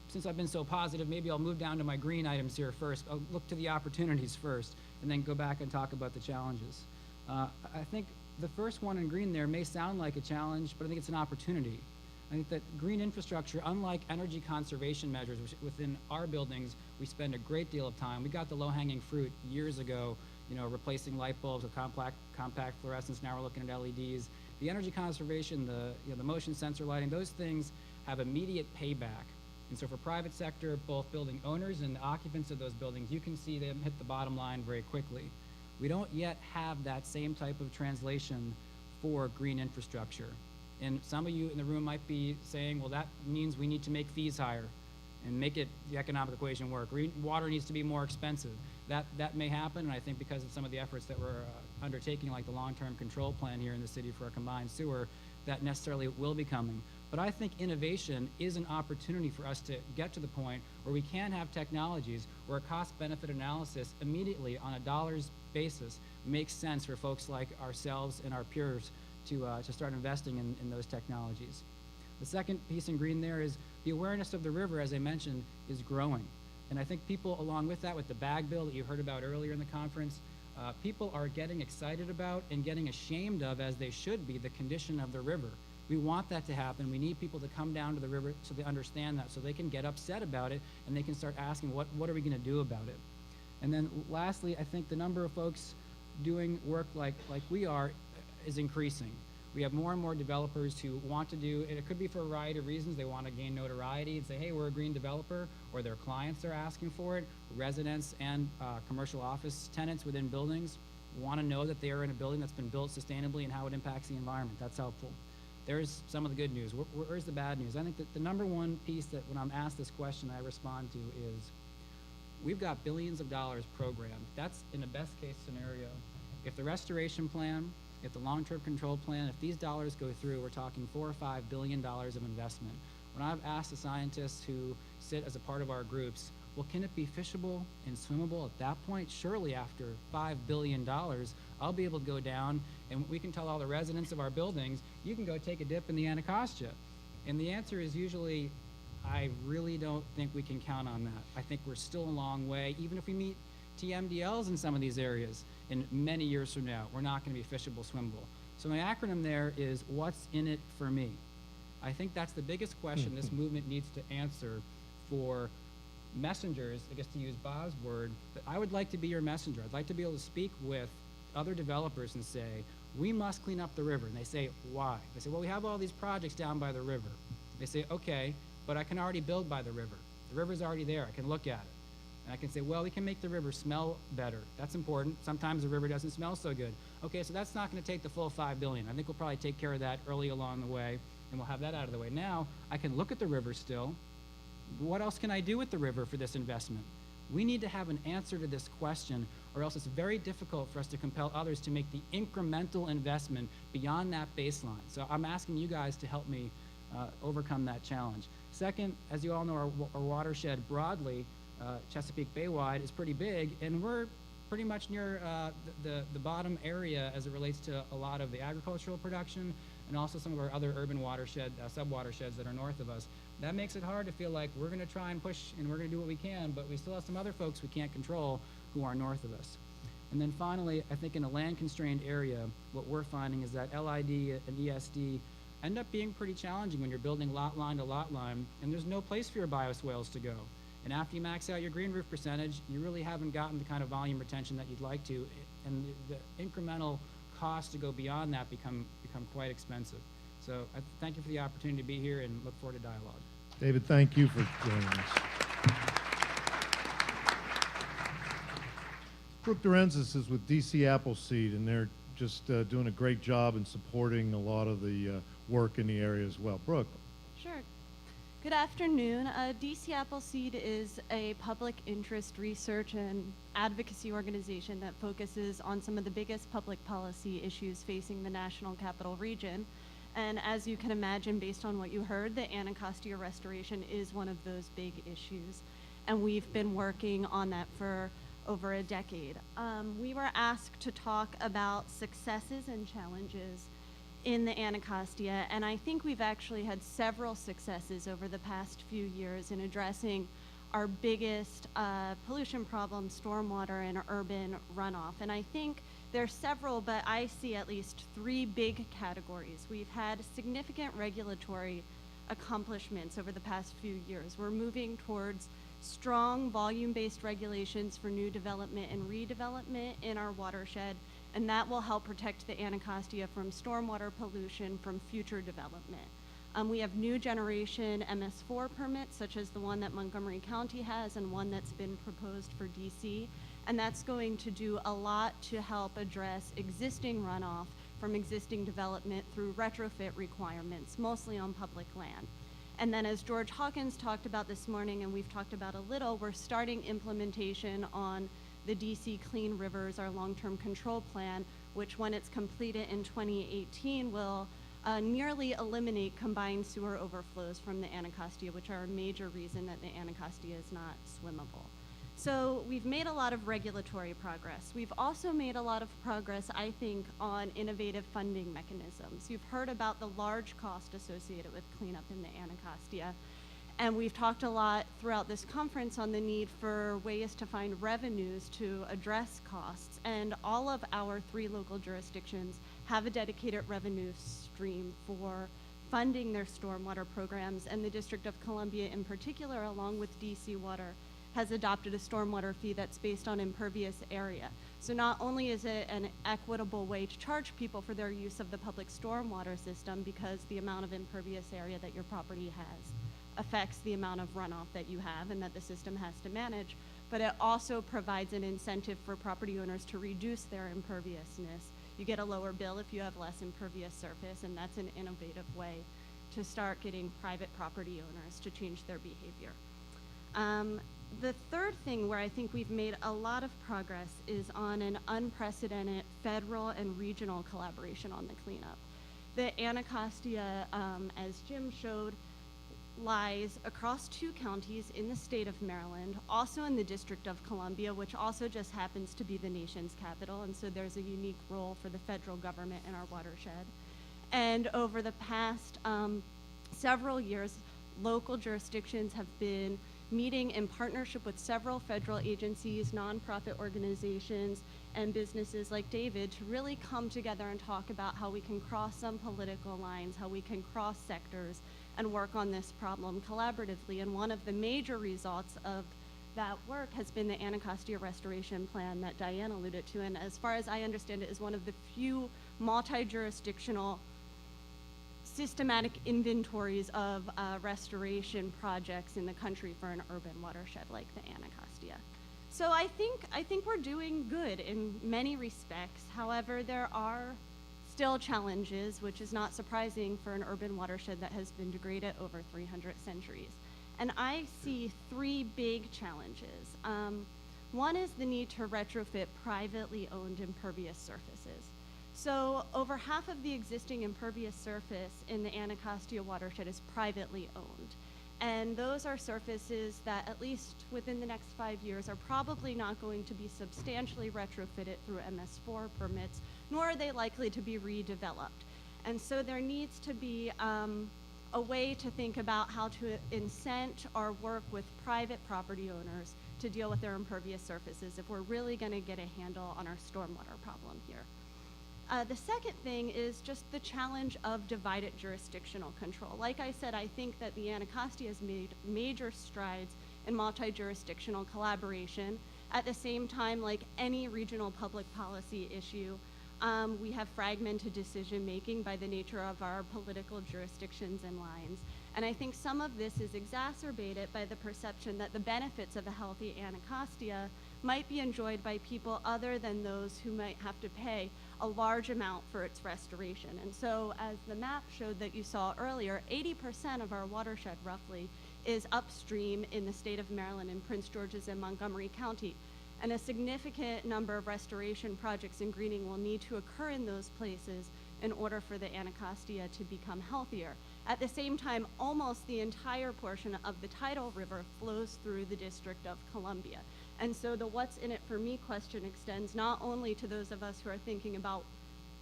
since I've been so positive, maybe I'll move down to my green items here first. I'll look to the opportunities first, and then go back and talk about the challenges. I think the first one in green there may sound like a challenge, but I think it's an opportunity. I think that green infrastructure, unlike energy conservation measures, which within our buildings, we spend a great deal of time. We got the low-hanging fruit years ago, replacing light bulbs with compact fluorescents. Now we're looking at LEDs. The energy conservation, the motion sensor lighting, those things have immediate payback. And so for private sector, both building owners and the occupants of those buildings, you can see them hit the bottom line very quickly. We don't yet have that same type of translation for green infrastructure. And some of you in the room might be saying, well, that means we need to make fees higher and make the economic equation work. Water needs to be more expensive. That may happen, and I think because of some of the efforts that we're undertaking, like the long-term control plan here in the city for a combined sewer, that necessarily will be coming. But I think innovation is an opportunity for us to get to the point where we can have technologies where a cost-benefit analysis immediately on a dollars basis makes sense for folks like ourselves and our peers to start investing in those technologies. The second piece in green there is the awareness of the river, as I mentioned, is growing. And I think people, along with that, with the bag bill that you heard about earlier in the conference, People are getting excited about and getting ashamed of, as they should be, the condition of the river. We want that to happen. We need people to come down to the river so they understand that, so they can get upset about it and they can start asking, what are we going to do about it? And then lastly, I think the number of folks doing work like we are is increasing. We have more and more developers who want to do, and it could be for a variety of reasons. They want to gain notoriety and say, hey, we're a green developer, or their clients are asking for it. Residents and commercial office tenants within buildings want to know that they are in a building that's been built sustainably and how it impacts the environment. That's helpful. There's some of the good news. Where's the bad news? I think that the number one piece that when I'm asked this question I respond to is, we've got billions of dollars programmed. That's in the best case scenario. If the restoration plan, if the long-term control plan, if these dollars go through, we're talking $4 or $5 billion of investment. When I've asked the scientists who sit as a part of our groups, well, can it be fishable and swimmable at that point? Surely after $5 billion, I'll be able to go down and we can tell all the residents of our buildings, you can go take a dip in the Anacostia. And the answer is usually, I really don't think we can count on that. I think we're still a long way. Even if we meet TMDLs in some of these areas in many years from now, we're not going to be fishable, swimmable. So my acronym there is, what's in it for me? I think that's the biggest question this movement needs to answer for messengers, I guess to use Bob's word, but I would like to be your messenger. I'd like to be able to speak with other developers and say, we must clean up the river. And they say, why? They say, well, we have all these projects down by the river. They say, okay, but I can already build by the river. The river's already there. I can look at it. And I can say, well, we can make the river smell better. That's important. Sometimes the river doesn't smell so good. Okay, so that's not going to take the full $5 billion. I think we'll probably take care of that early along the way, and we'll have that out of the way. Now, I can look at the river still. What else can I do with the river for this investment? We need to have an answer to this question, or else it's very difficult for us to compel others to make the incremental investment beyond that baseline. So I'm asking you guys to help me overcome that challenge. Second, as you all know, our watershed broadly, Chesapeake Bay wide, is pretty big, and we're pretty much near the bottom area as it relates to a lot of the agricultural production and also some of our other urban watershed, sub-watersheds that are north of us. That makes it hard to feel like we're going to try and push and we're going to do what we can, but we still have some other folks we can't control who are north of us. And then finally, I think in a land-constrained area, what we're finding is that LID and ESD end up being pretty challenging when you're building lot line to lot line, and there's no place for your bioswales to go. And after you max out your green roof percentage, you really haven't gotten the kind of volume retention that you'd like to, and the incremental costs to go beyond that become quite expensive. So I thank you for the opportunity to be here and look forward to dialogue. David, thank you for joining us. Brooke Dorenzis is with DC Appleseed, and they're just doing a great job in supporting a lot of the work in the area as well. Brooke. Sure. Good afternoon. DC Appleseed is a public interest research and advocacy organization that focuses on some of the biggest public policy issues facing the National Capital Region. And as you can imagine, based on what you heard, the Anacostia restoration is one of those big issues. And we've been working on that for over a decade. We were asked to talk about successes and challenges in the Anacostia, and I think we've actually had several successes over the past few years in addressing our biggest pollution problem, stormwater and urban runoff. And I think there's several, but I see at least three big categories. We've had significant regulatory accomplishments over the past few years. We're moving towards strong volume-based regulations for new development and redevelopment in our watershed, and that will help protect the Anacostia from stormwater pollution from future development. We have new generation MS4 permits, such as the one that Montgomery County has and one that's been proposed for DC, and that's going to do a lot to help address existing runoff from existing development through retrofit requirements, mostly on public land. And then as George Hawkins talked about this morning, and we've talked about a little, we're starting implementation on the DC Clean Rivers, our long-term control plan, which when it's completed in 2018 will nearly eliminate combined sewer overflows from the Anacostia, which are a major reason that the Anacostia is not swimmable. So we've made a lot of regulatory progress. We've also made a lot of progress, I think, on innovative funding mechanisms. You've heard about the large cost associated with cleanup in the Anacostia. And we've talked a lot throughout this conference on the need for ways to find revenues to address costs. And all of our 3 local jurisdictions have a dedicated revenue stream for funding their stormwater programs. And the District of Columbia in particular, along with DC Water, has adopted a stormwater fee that's based on impervious area. So not only is it an equitable way to charge people for their use of the public stormwater system, because the amount of impervious area that your property has affects the amount of runoff that you have and that the system has to manage, but it also provides an incentive for property owners to reduce their imperviousness. You get a lower bill if you have less impervious surface, and that's an innovative way to start getting private property owners to change their behavior. The third thing where I think we've made a lot of progress is on an unprecedented federal and regional collaboration on the cleanup. The Anacostia, as Jim showed, lies across 2 counties in the state of Maryland, also in the District of Columbia, which also just happens to be the nation's capital, and so there's a unique role for the federal government in our watershed. And over the past several years, local jurisdictions have been meeting in partnership with several federal agencies, nonprofit organizations, and businesses like David to really come together and talk about how we can cross some political lines, how we can cross sectors, and work on this problem collaboratively. And one of the major results of that work has been the Anacostia Restoration Plan that Diane alluded to, and as far as I understand it, is one of the few multi-jurisdictional systematic inventories of restoration projects in the country for an urban watershed like the Anacostia. So I think we're doing good in many respects. However, there are still challenges, which is not surprising for an urban watershed that has been degraded over 300 centuries. And I see 3 big challenges. One is the need to retrofit privately owned impervious surfaces. So over half of the existing impervious surface in the Anacostia watershed is privately owned. And those are surfaces that, at least within the next 5 years, are probably not going to be substantially retrofitted through MS4 permits, nor are they likely to be redeveloped. And so there needs to be a way to think about how to incent or work with private property owners to deal with their impervious surfaces if we're really going to get a handle on our stormwater problem here. The second thing is just the challenge of divided jurisdictional control. Like I said, I think that the Anacostia has made major strides in multi-jurisdictional collaboration. At the same time, like any regional public policy issue, we have fragmented decision making by the nature of our political jurisdictions and lines. And I think some of this is exacerbated by the perception that the benefits of a healthy Anacostia might be enjoyed by people other than those who might have to pay a large amount for its restoration. And so, as the map showed that you saw earlier, 80% of our watershed roughly is upstream in the state of Maryland in Prince George's and Montgomery County. And a significant number of restoration projects and greening will need to occur in those places in order for the Anacostia to become healthier. At the same time, almost the entire portion of the tidal river flows through the District of Columbia. And so the what's in it for me question extends not only to those of us who are thinking about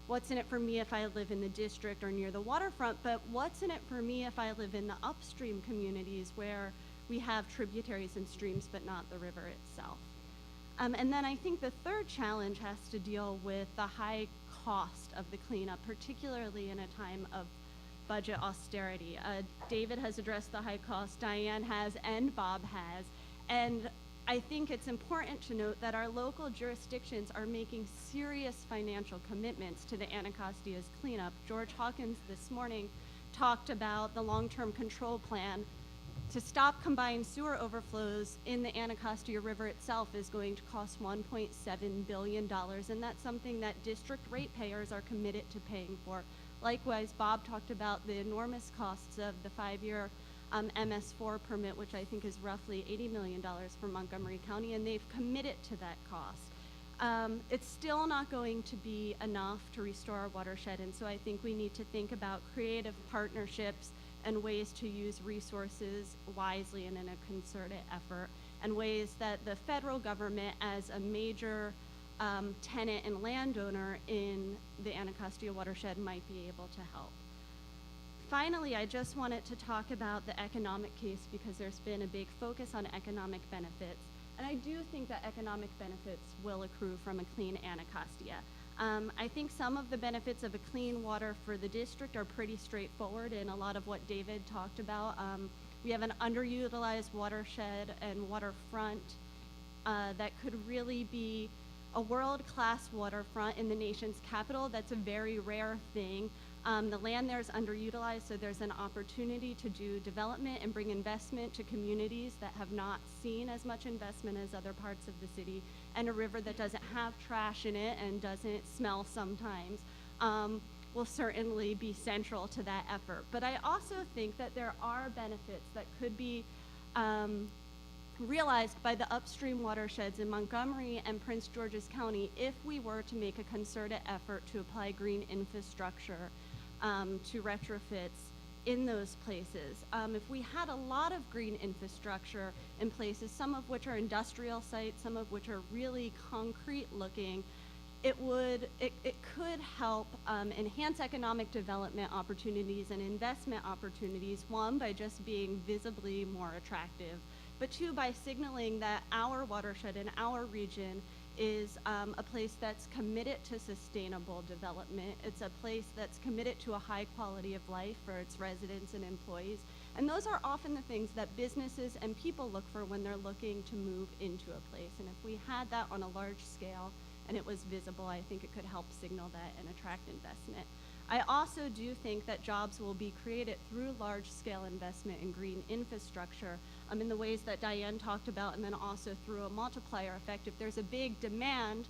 what's in it for me if I live in the district or near the waterfront, but what's in it for me if I live in the upstream communities where we have tributaries and streams but not the river itself. And then I think the third challenge has to deal with the high cost of the cleanup, particularly in a time of budget austerity. David has addressed the high cost, Diane has, and Bob has. And I think it's important to note that our local jurisdictions are making serious financial commitments to the Anacostia's cleanup. George Hawkins this morning talked about the long-term control plan to stop combined sewer overflows in the Anacostia River itself is going to cost $1.7 billion, and that's something that district ratepayers are committed to paying for. Likewise, Bob talked about the enormous costs of the 5-year MS4 permit, which I think is roughly $80 million for Montgomery County, and they've committed to that cost. It's still not going to be enough to restore our watershed, and so I think we need to think about creative partnerships and ways to use resources wisely and in a concerted effort, and ways that the federal government, as a major tenant and landowner in the Anacostia watershed, might be able to help. finally, I just wanted to talk about the economic case because there's been a big focus on economic benefits. And I do think that economic benefits will accrue from a clean Anacostia. I think some of the benefits of a clean water for the district are pretty straightforward in a lot of what David talked about. We have an underutilized watershed and waterfront that could really be a world-class waterfront in the nation's capital. That's a very rare thing. The land there is underutilized, so there's an opportunity to do development and bring investment to communities that have not seen as much investment as other parts of the city, and a river that doesn't have trash in it and doesn't smell sometimes will certainly be central to that effort. But I also think that there are benefits that could be realized by the upstream watersheds in Montgomery and Prince George's County if we were to make a concerted effort to apply green infrastructure to retrofits in those places. If we had a lot of green infrastructure in places, some of which are industrial sites, some of which are really concrete looking, it could help enhance economic development opportunities and investment opportunities, one, by just being visibly more attractive, but two, by signaling that our watershed and our region is a place that's committed to sustainable development. It's a place that's committed to a high quality of life for its residents and employees. And those are often the things that businesses and people look for when they're looking to move into a place. And if we had that on a large scale and it was visible, I think it could help signal that and attract investment. I also do think that jobs will be created through large-scale investment in green infrastructure in the ways that Diane talked about, and then also through a multiplier effect. If there's a big demand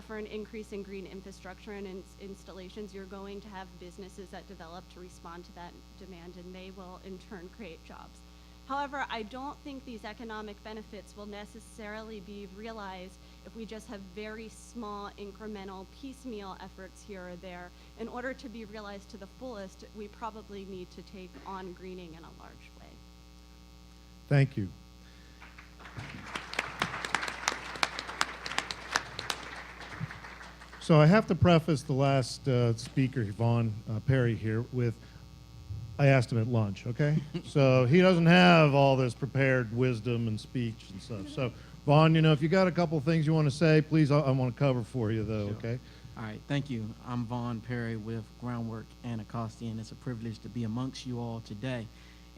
for an increase in green infrastructure and installations, you're going to have businesses that develop to respond to that demand, and they will in turn create jobs. However, I don't think these economic benefits will necessarily be realized if we just have very small incremental piecemeal efforts here or there. In order to be realized to the fullest, we probably need to take on greening in a large way. Thank you. So I have to preface the last speaker, Vaughn Perry, here with, I asked him at lunch, okay? So he doesn't have all this prepared wisdom and speech and stuff. So Vaughn, you know, if you got a couple things you want to say, please, I want to cover for you though, Sure. okay? All right, thank you. I'm Vaughn Perry with Groundwork Anacostia, and it's a privilege to be amongst you all today.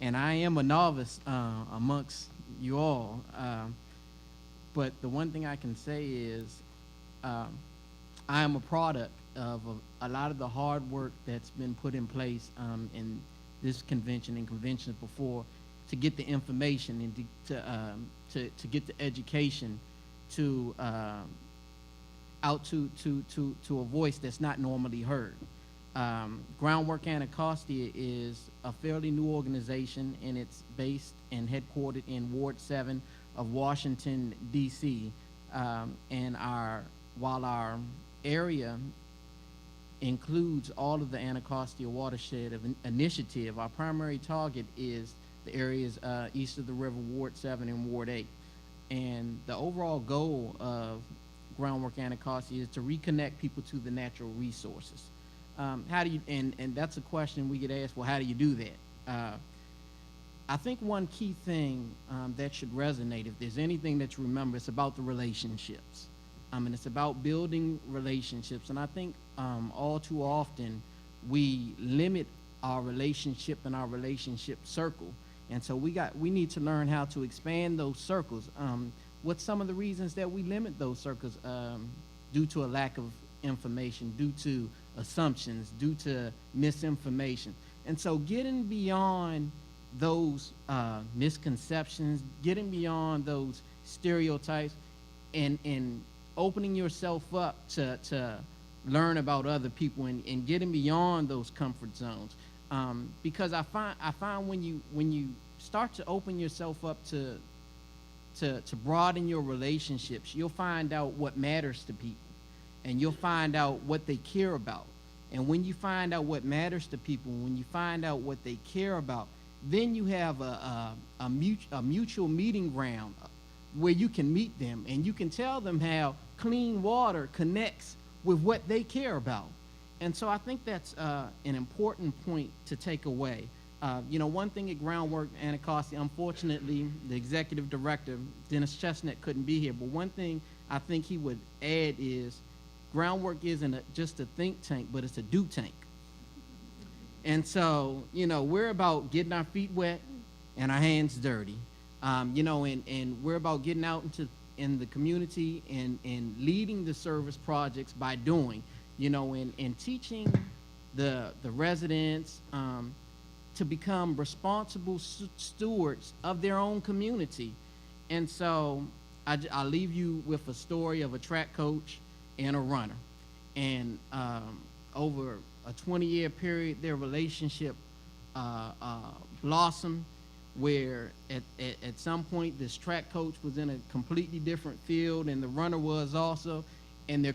And I am a novice amongst you all, but the one thing I can say is I am a product of a lot of the hard work that's been put in place in this convention and conventions before to get the information and to get the education to out to a voice that's not normally heard. Groundwork Anacostia is a fairly new organization, and it's based and headquartered in Ward 7 of Washington, D.C. And while our area includes all of the Anacostia watershed initiative, our primary target is the areas east of the river, Ward 7 and Ward 8. And the overall goal of Groundwork Anacostia is to reconnect people to the natural resources. How do you, and that's a question we get asked, well, how do you do that? I think one key thing that should resonate, if there's anything that you remember, it's about the relationships. And it's about building relationships. And I think all too often we limit our relationship and our relationship circle. And so we need to learn how to expand those circles. What's some of the reasons that we limit those circles? Due to a lack of information, due to assumptions, due to misinformation. And so getting beyond those misconceptions, getting beyond those stereotypes, and opening yourself up to learn about other people and getting beyond those comfort zones. Because I find when you start to open yourself up to broaden your relationships, you'll find out what matters to people, and you'll find out what they care about. And when you find out what matters to people, when you find out what they care about, then you have a mutual meeting ground where you can meet them and you can tell them how clean water connects with what they care about. And so I think that's an important point to take away. One thing at Groundwork Anacostia, unfortunately, the executive director, Dennis Chestnut, couldn't be here, but one thing I think he would add is Groundwork isn't just a think tank, but it's a do tank. And so, we're about getting our feet wet and our hands dirty, and we're about getting out in the community and leading the service projects by doing, and teaching the residents to become responsible stewards of their own community. And so I'll leave you with a story of a track coach and a runner. And over a 20-year period, their relationship blossomed, where at some point this track coach was in a completely different field and the runner was also, and their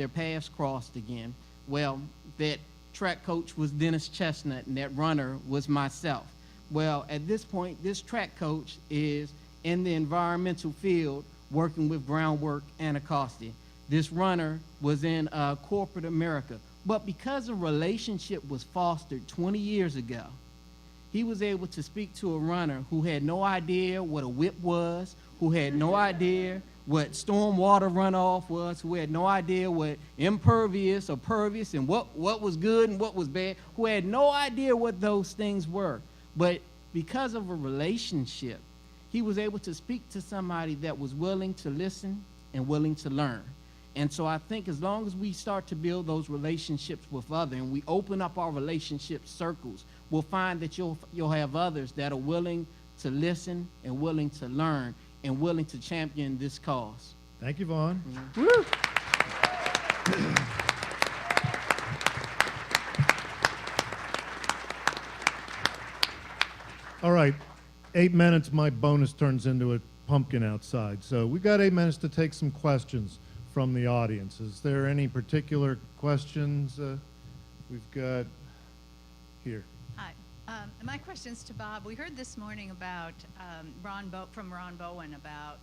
paths crossed again. Well, that track coach was Dennis Chestnut and that runner was myself. Well, at this point, this track coach is in the environmental field working with Groundwork Anacostia. This runner was in corporate America. But because a relationship was fostered 20 years ago, he was able to speak to a runner who had no idea what a whip was, who had no idea what stormwater runoff was, who had no idea what impervious or pervious and what was good and what was bad, who had no idea what those things were. But because of a relationship, he was able to speak to somebody that was willing to listen and willing to learn. And so I think as long as we start to build those relationships with others and we open up our relationship circles, we'll find that you'll have others that are willing to listen and willing to learn and willing to champion this cause. Thank you, Vaughn. Mm-hmm. Woo! All right, 8 minutes, my bonus turns into a pumpkin outside. So we've got 8 minutes to take some questions from the audience. Is there any particular questions we've got here? Hi. My question's to Bob. We heard this morning about from Ron Bowen about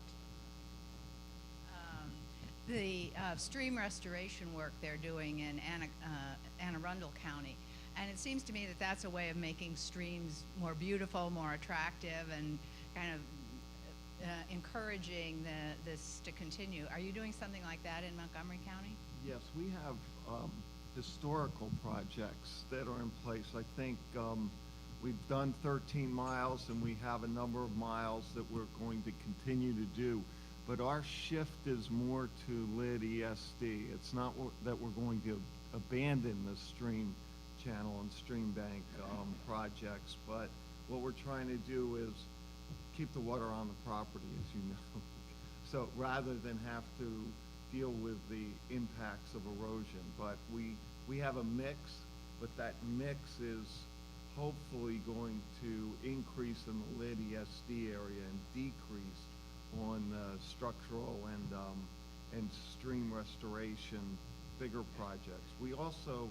the stream restoration work they're doing in Anne Arundel County. And it seems to me that that's a way of making streams more beautiful, more attractive, and kind of encouraging this to continue. Are you doing something like that in Montgomery County? Yes, we have historical projects that are in place. I think we've done 13 miles and we have a number of miles that we're going to continue to do. But our shift is more to LID ESD. It's not that we're going to abandon the stream channel and stream bank projects, but what we're trying to do is keep the water on the property, as you know. So rather than have to deal with the impacts of erosion, but we have a mix, but that mix is hopefully going to increase in the LID ESD area and decrease on structural and stream restoration, bigger projects. We also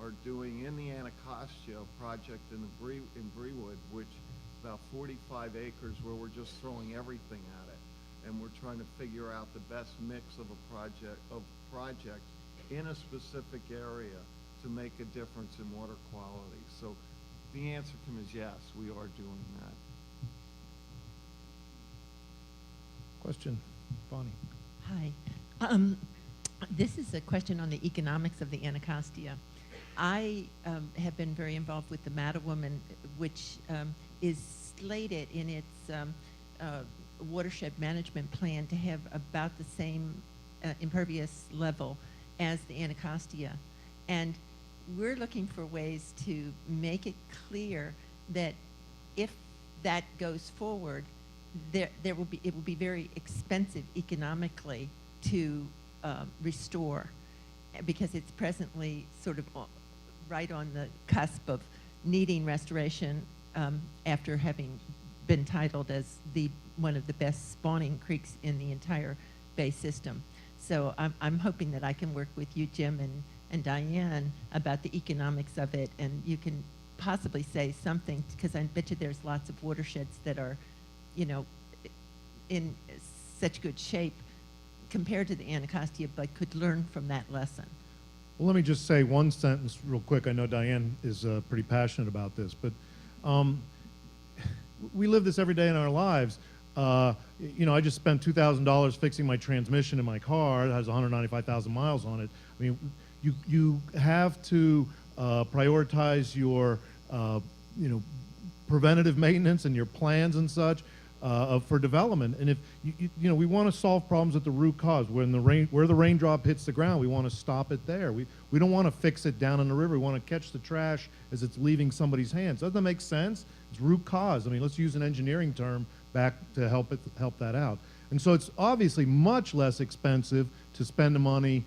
are doing in the Anacostia a project in Brewood, which is about 45 acres where we're just throwing everything at it. And we're trying to figure out the best mix of projects in a specific area to make a difference in water quality. So the answer to him is yes, we are doing that. Question, Bonnie. Hi. This is a question on the economics of the Anacostia. I have been very involved with the Mattawoman, which is slated in its watershed management plan to have about the same impervious level as the Anacostia. And we're looking for ways to make it clear that if that goes forward, it will be very expensive economically to restore, because it's presently sort of right on the cusp of needing restoration after having been titled as one of the best spawning creeks in the entire Bay system. So I'm hoping that I can work with you, Jim, and Diane about the economics of it, and you can possibly say something, because I bet you there's lots of watersheds that are, in such good shape compared to the Anacostia, but could learn from that lesson. Well, let me just say one sentence real quick. I know Diane is pretty passionate about this, but we live this every day in our lives. You know, I just spent $2,000 fixing my transmission in my car. It has 195,000 miles on it. I mean, you have to prioritize your, you know, preventative maintenance and your plans and such for development. And if you know, we want to solve problems at the root cause. When where the raindrop hits the ground, we want to stop it there. We don't want to fix it down in the river. We want to catch the trash as it's leaving somebody's hands. Doesn't that make sense? It's root cause. I mean, let's use an engineering term back to help that out. And so it's obviously much less expensive to spend the money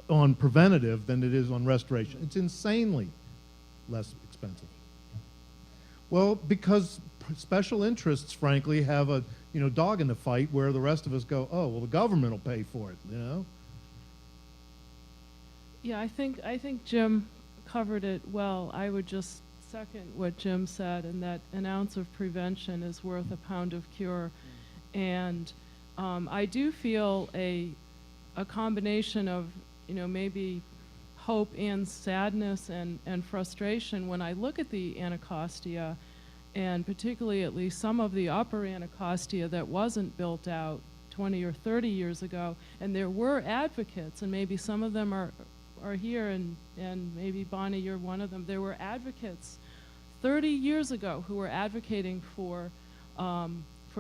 on preventative than it is on restoration. It's insanely less expensive. Well, because special interests, frankly, have a dog in the fight where the rest of us go, oh, well, the government will pay for it, you know? Yeah, I think Jim covered it well. I would just second what Jim said, and that an ounce of prevention is worth a pound of cure. And I do feel a combination of, maybe hope and sadness and frustration when I look at the Anacostia, and particularly at least some of the upper Anacostia that wasn't built out 20 or 30 years ago. And there were advocates, and maybe some of them are here, and maybe Bonnie, you're one of them. There were advocates 30 years ago who were advocating for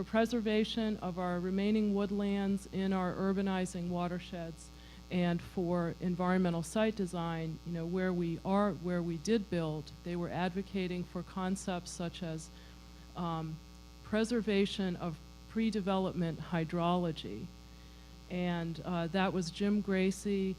preservation of our remaining woodlands in our urbanizing watersheds, and for environmental site design, where we did build. They were advocating for concepts such as preservation of pre-development hydrology. And that was Jim Gracie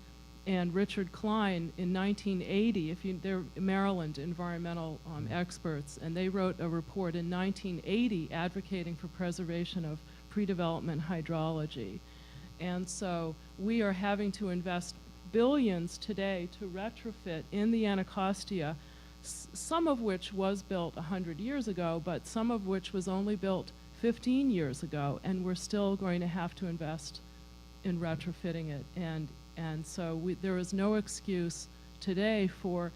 and Richard Klein in 1980. They're Maryland environmental experts, and they wrote a report in 1980 advocating for preservation of pre-development hydrology. And so we are having to invest billions today to retrofit in the Anacostia, some of which was built 100 years ago, but some of which was only built 15 years ago, and we're still going to have to invest in retrofitting it. And so there is no excuse today for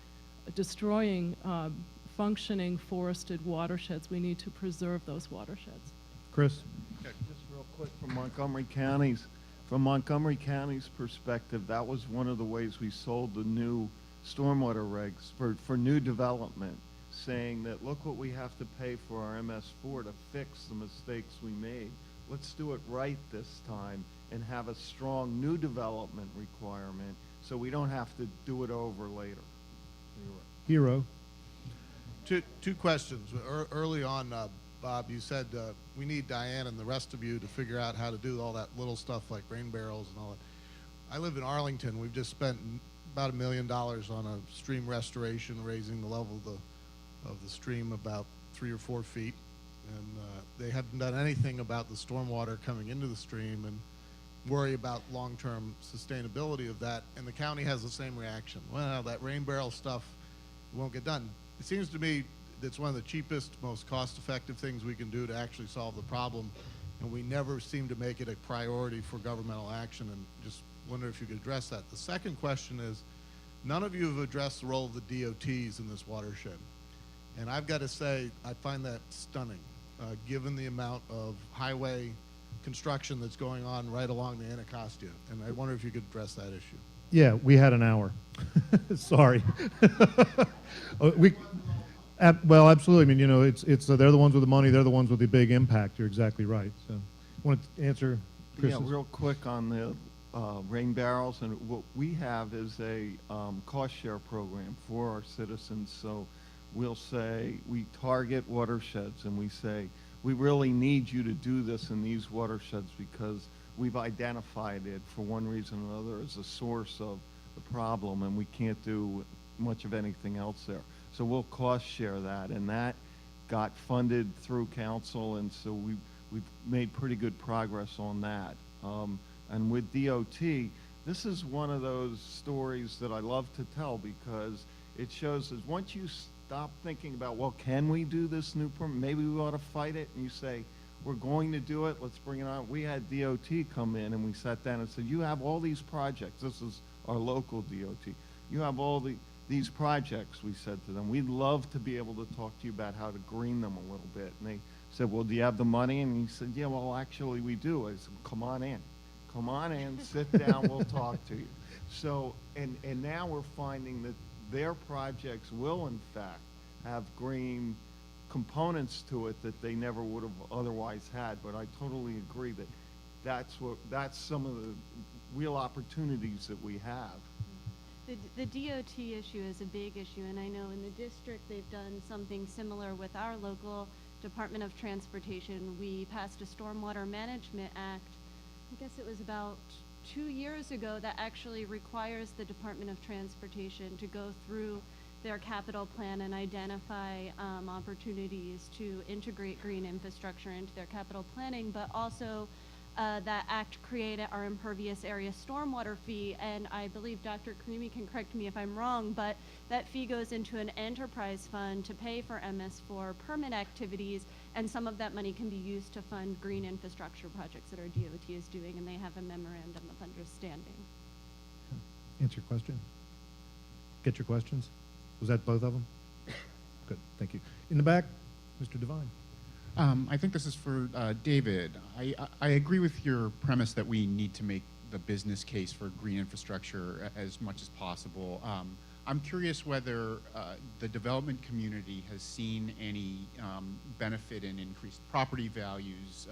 destroying functioning forested watersheds. We need to preserve those watersheds. Chris? Just real quick from Montgomery County's perspective, that was one of the ways we sold the new stormwater regs for new development, saying that look what we have to pay for our MS4 to fix the mistakes we made. Let's do it right this time and have a strong new development requirement so we don't have to do it over later. Hero. Two questions. Early on, Bob, you said we need Diane and the rest of you to figure out how to do all that little stuff like rain barrels and all that. I live in Arlington. We've just spent about $1 million on a stream restoration, raising the level of the stream about 3 or 4 feet. And they haven't done anything about the stormwater coming into the stream and worry about long-term sustainability of that. And the county has the same reaction. Well, that rain barrel stuff won't get done. It seems to me that's one of the cheapest, most cost-effective things we can do to actually solve the problem, and we never seem to make it a priority for governmental action, and just wonder if you could address that. The second question is, none of you have addressed the role of the DOTs in this watershed, and I've got to say, I find that stunning, given the amount of highway construction that's going on right along the Anacostia, and I wonder if you could address that issue. Yeah, we had an hour. Sorry. Well, absolutely. I mean, it's they're the ones with the money. They're the ones with the big impact. You're exactly right. So, want to answer, Chris? Yeah, real quick on the rain barrels, and what we have is a cost share program for our citizens. So, we'll say we target watersheds, and we say we really need you to do this in these watersheds because we've identified it for one reason or another as a source of the problem, and we can't do much of anything else there. So we'll cost share that, and that got funded through council, and so we've made pretty good progress on that. And with DOT, this is one of those stories that I love to tell because it shows that once you stop thinking about, well, can we do this new permit? Maybe we ought to fight it, and you say, we're going to do it, let's bring it on. We had DOT come in, and we sat down and said, you have all these projects. This is our local DOT. you have all these projects, we said to them. We'd love to be able to talk to you about how to green them a little bit. And they said, well, do you have the money? And he said, yeah, well, actually, we do. I said, come on in. Come on in, sit down, we'll talk to you. So, and now we're finding that their projects will, in fact, have green components to it that they never would have otherwise had. But I totally agree that that's some of the real opportunities that we have. The DOT issue is a big issue, and I know in the district they've done something similar with our local Department of Transportation. We passed a Stormwater Management Act, I guess it was about 2 years ago, that actually requires the Department of Transportation to go through their capital plan and identify opportunities to integrate green infrastructure into their capital planning, but also that act created our impervious area stormwater fee, and I believe Dr. Karimi can correct me if I'm wrong, but that fee goes into an enterprise fund to pay for MS4 permit activities, and some of that money can be used to fund green infrastructure projects that our DOT is doing, and they have a memorandum of understanding. Answer your question. Get your questions. Was that both of them? Good, thank you. In the back, Mr. Devine. I think this is for David. I agree with your premise that we need to make the business case for green infrastructure as much as possible. I'm curious whether the development community has seen any benefit in increased property values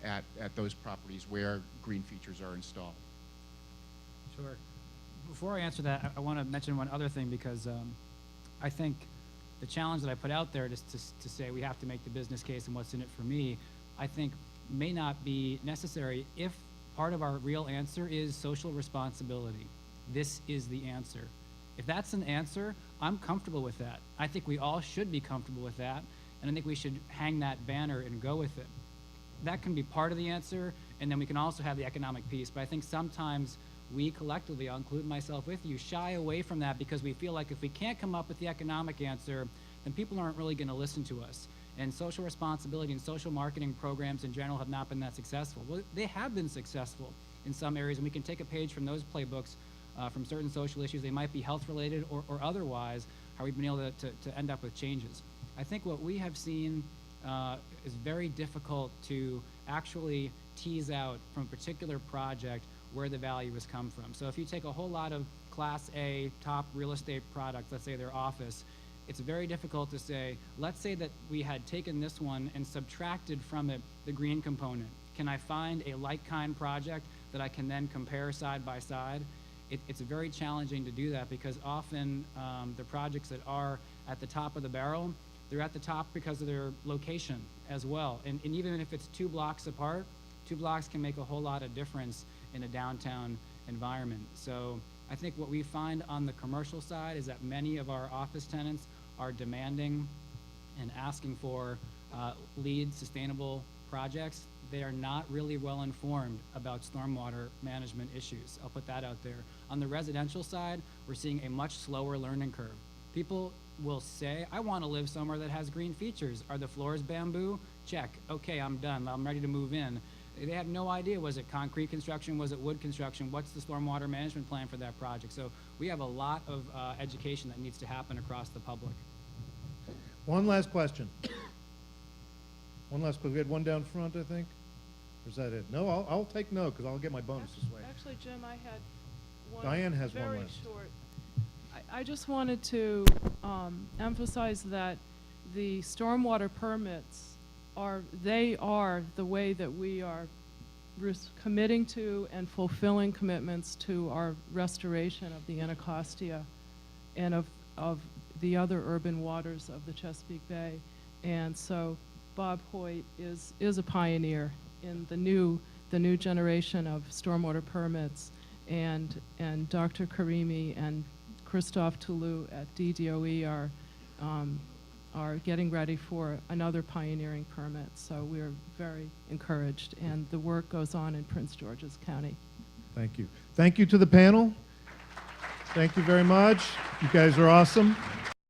at those properties where green features are installed. Sure. Before I answer that, I want to mention one other thing, because I think the challenge that I put out there to say we have to make the business case and what's in it for me, I think may not be necessary if part of our real answer is social responsibility. This is the answer. If that's an answer, I'm comfortable with that. I think we all should be comfortable with that, and I think we should hang that banner and go with it. That can be part of the answer, and then we can also have the economic piece, but I think sometimes we collectively, I'll include myself with you, shy away from that because we feel like if we can't come up with the economic answer, then people aren't really going to listen to us. And social responsibility and social marketing programs in general have not been that successful. Well, they have been successful in some areas, and we can take a page from those playbooks from certain social issues. They might be health related or otherwise, how we've been able to end up with changes. I think what we have seen is very difficult to actually tease out from a particular project where the value has come from. So if you take a whole lot of Class A top real estate products, let's say their office, it's very difficult to say, let's say that we had taken this one and subtracted from it the green component. Can I find a like-kind project that I can then compare side by side? It's very challenging to do that because often the projects that are at the top of the barrel, they're at the top because of their location as well. And even if it's 2 blocks apart, 2 blocks can make a whole lot of difference in a downtown environment. So I think what we find on the commercial side is that many of our office tenants are demanding and asking for LEED sustainable projects. They are not really well informed about stormwater management issues. I'll put that out there. On the residential side, we're seeing a much slower learning curve. People will say, I want to live somewhere that has green features. Are the floors bamboo? Check. Okay, I'm done. I'm ready to move in. They had no idea, was it concrete construction, was it wood construction, what's the stormwater management plan for that project? So we have a lot of education that needs to happen across the public. One last question. One last question. We had one down front, I think. Or is that it? No, I'll take no because I'll get my bonus this way. Actually, Jim, I had one Diane has one very left. short. I just wanted to emphasize that the stormwater permits are the way that we are committing to and fulfilling commitments to our restoration of the Anacostia and of the other urban waters of the Chesapeake Bay. And so Bob Hoyt is a pioneer in the new generation of stormwater permits, and Dr. Karimi and Christophe Toulouse at DDOE are getting ready for another pioneering permit. So we're very encouraged, and the work goes on in Prince George's County. Thank you. Thank you to the panel. Thank you very much. You guys are awesome.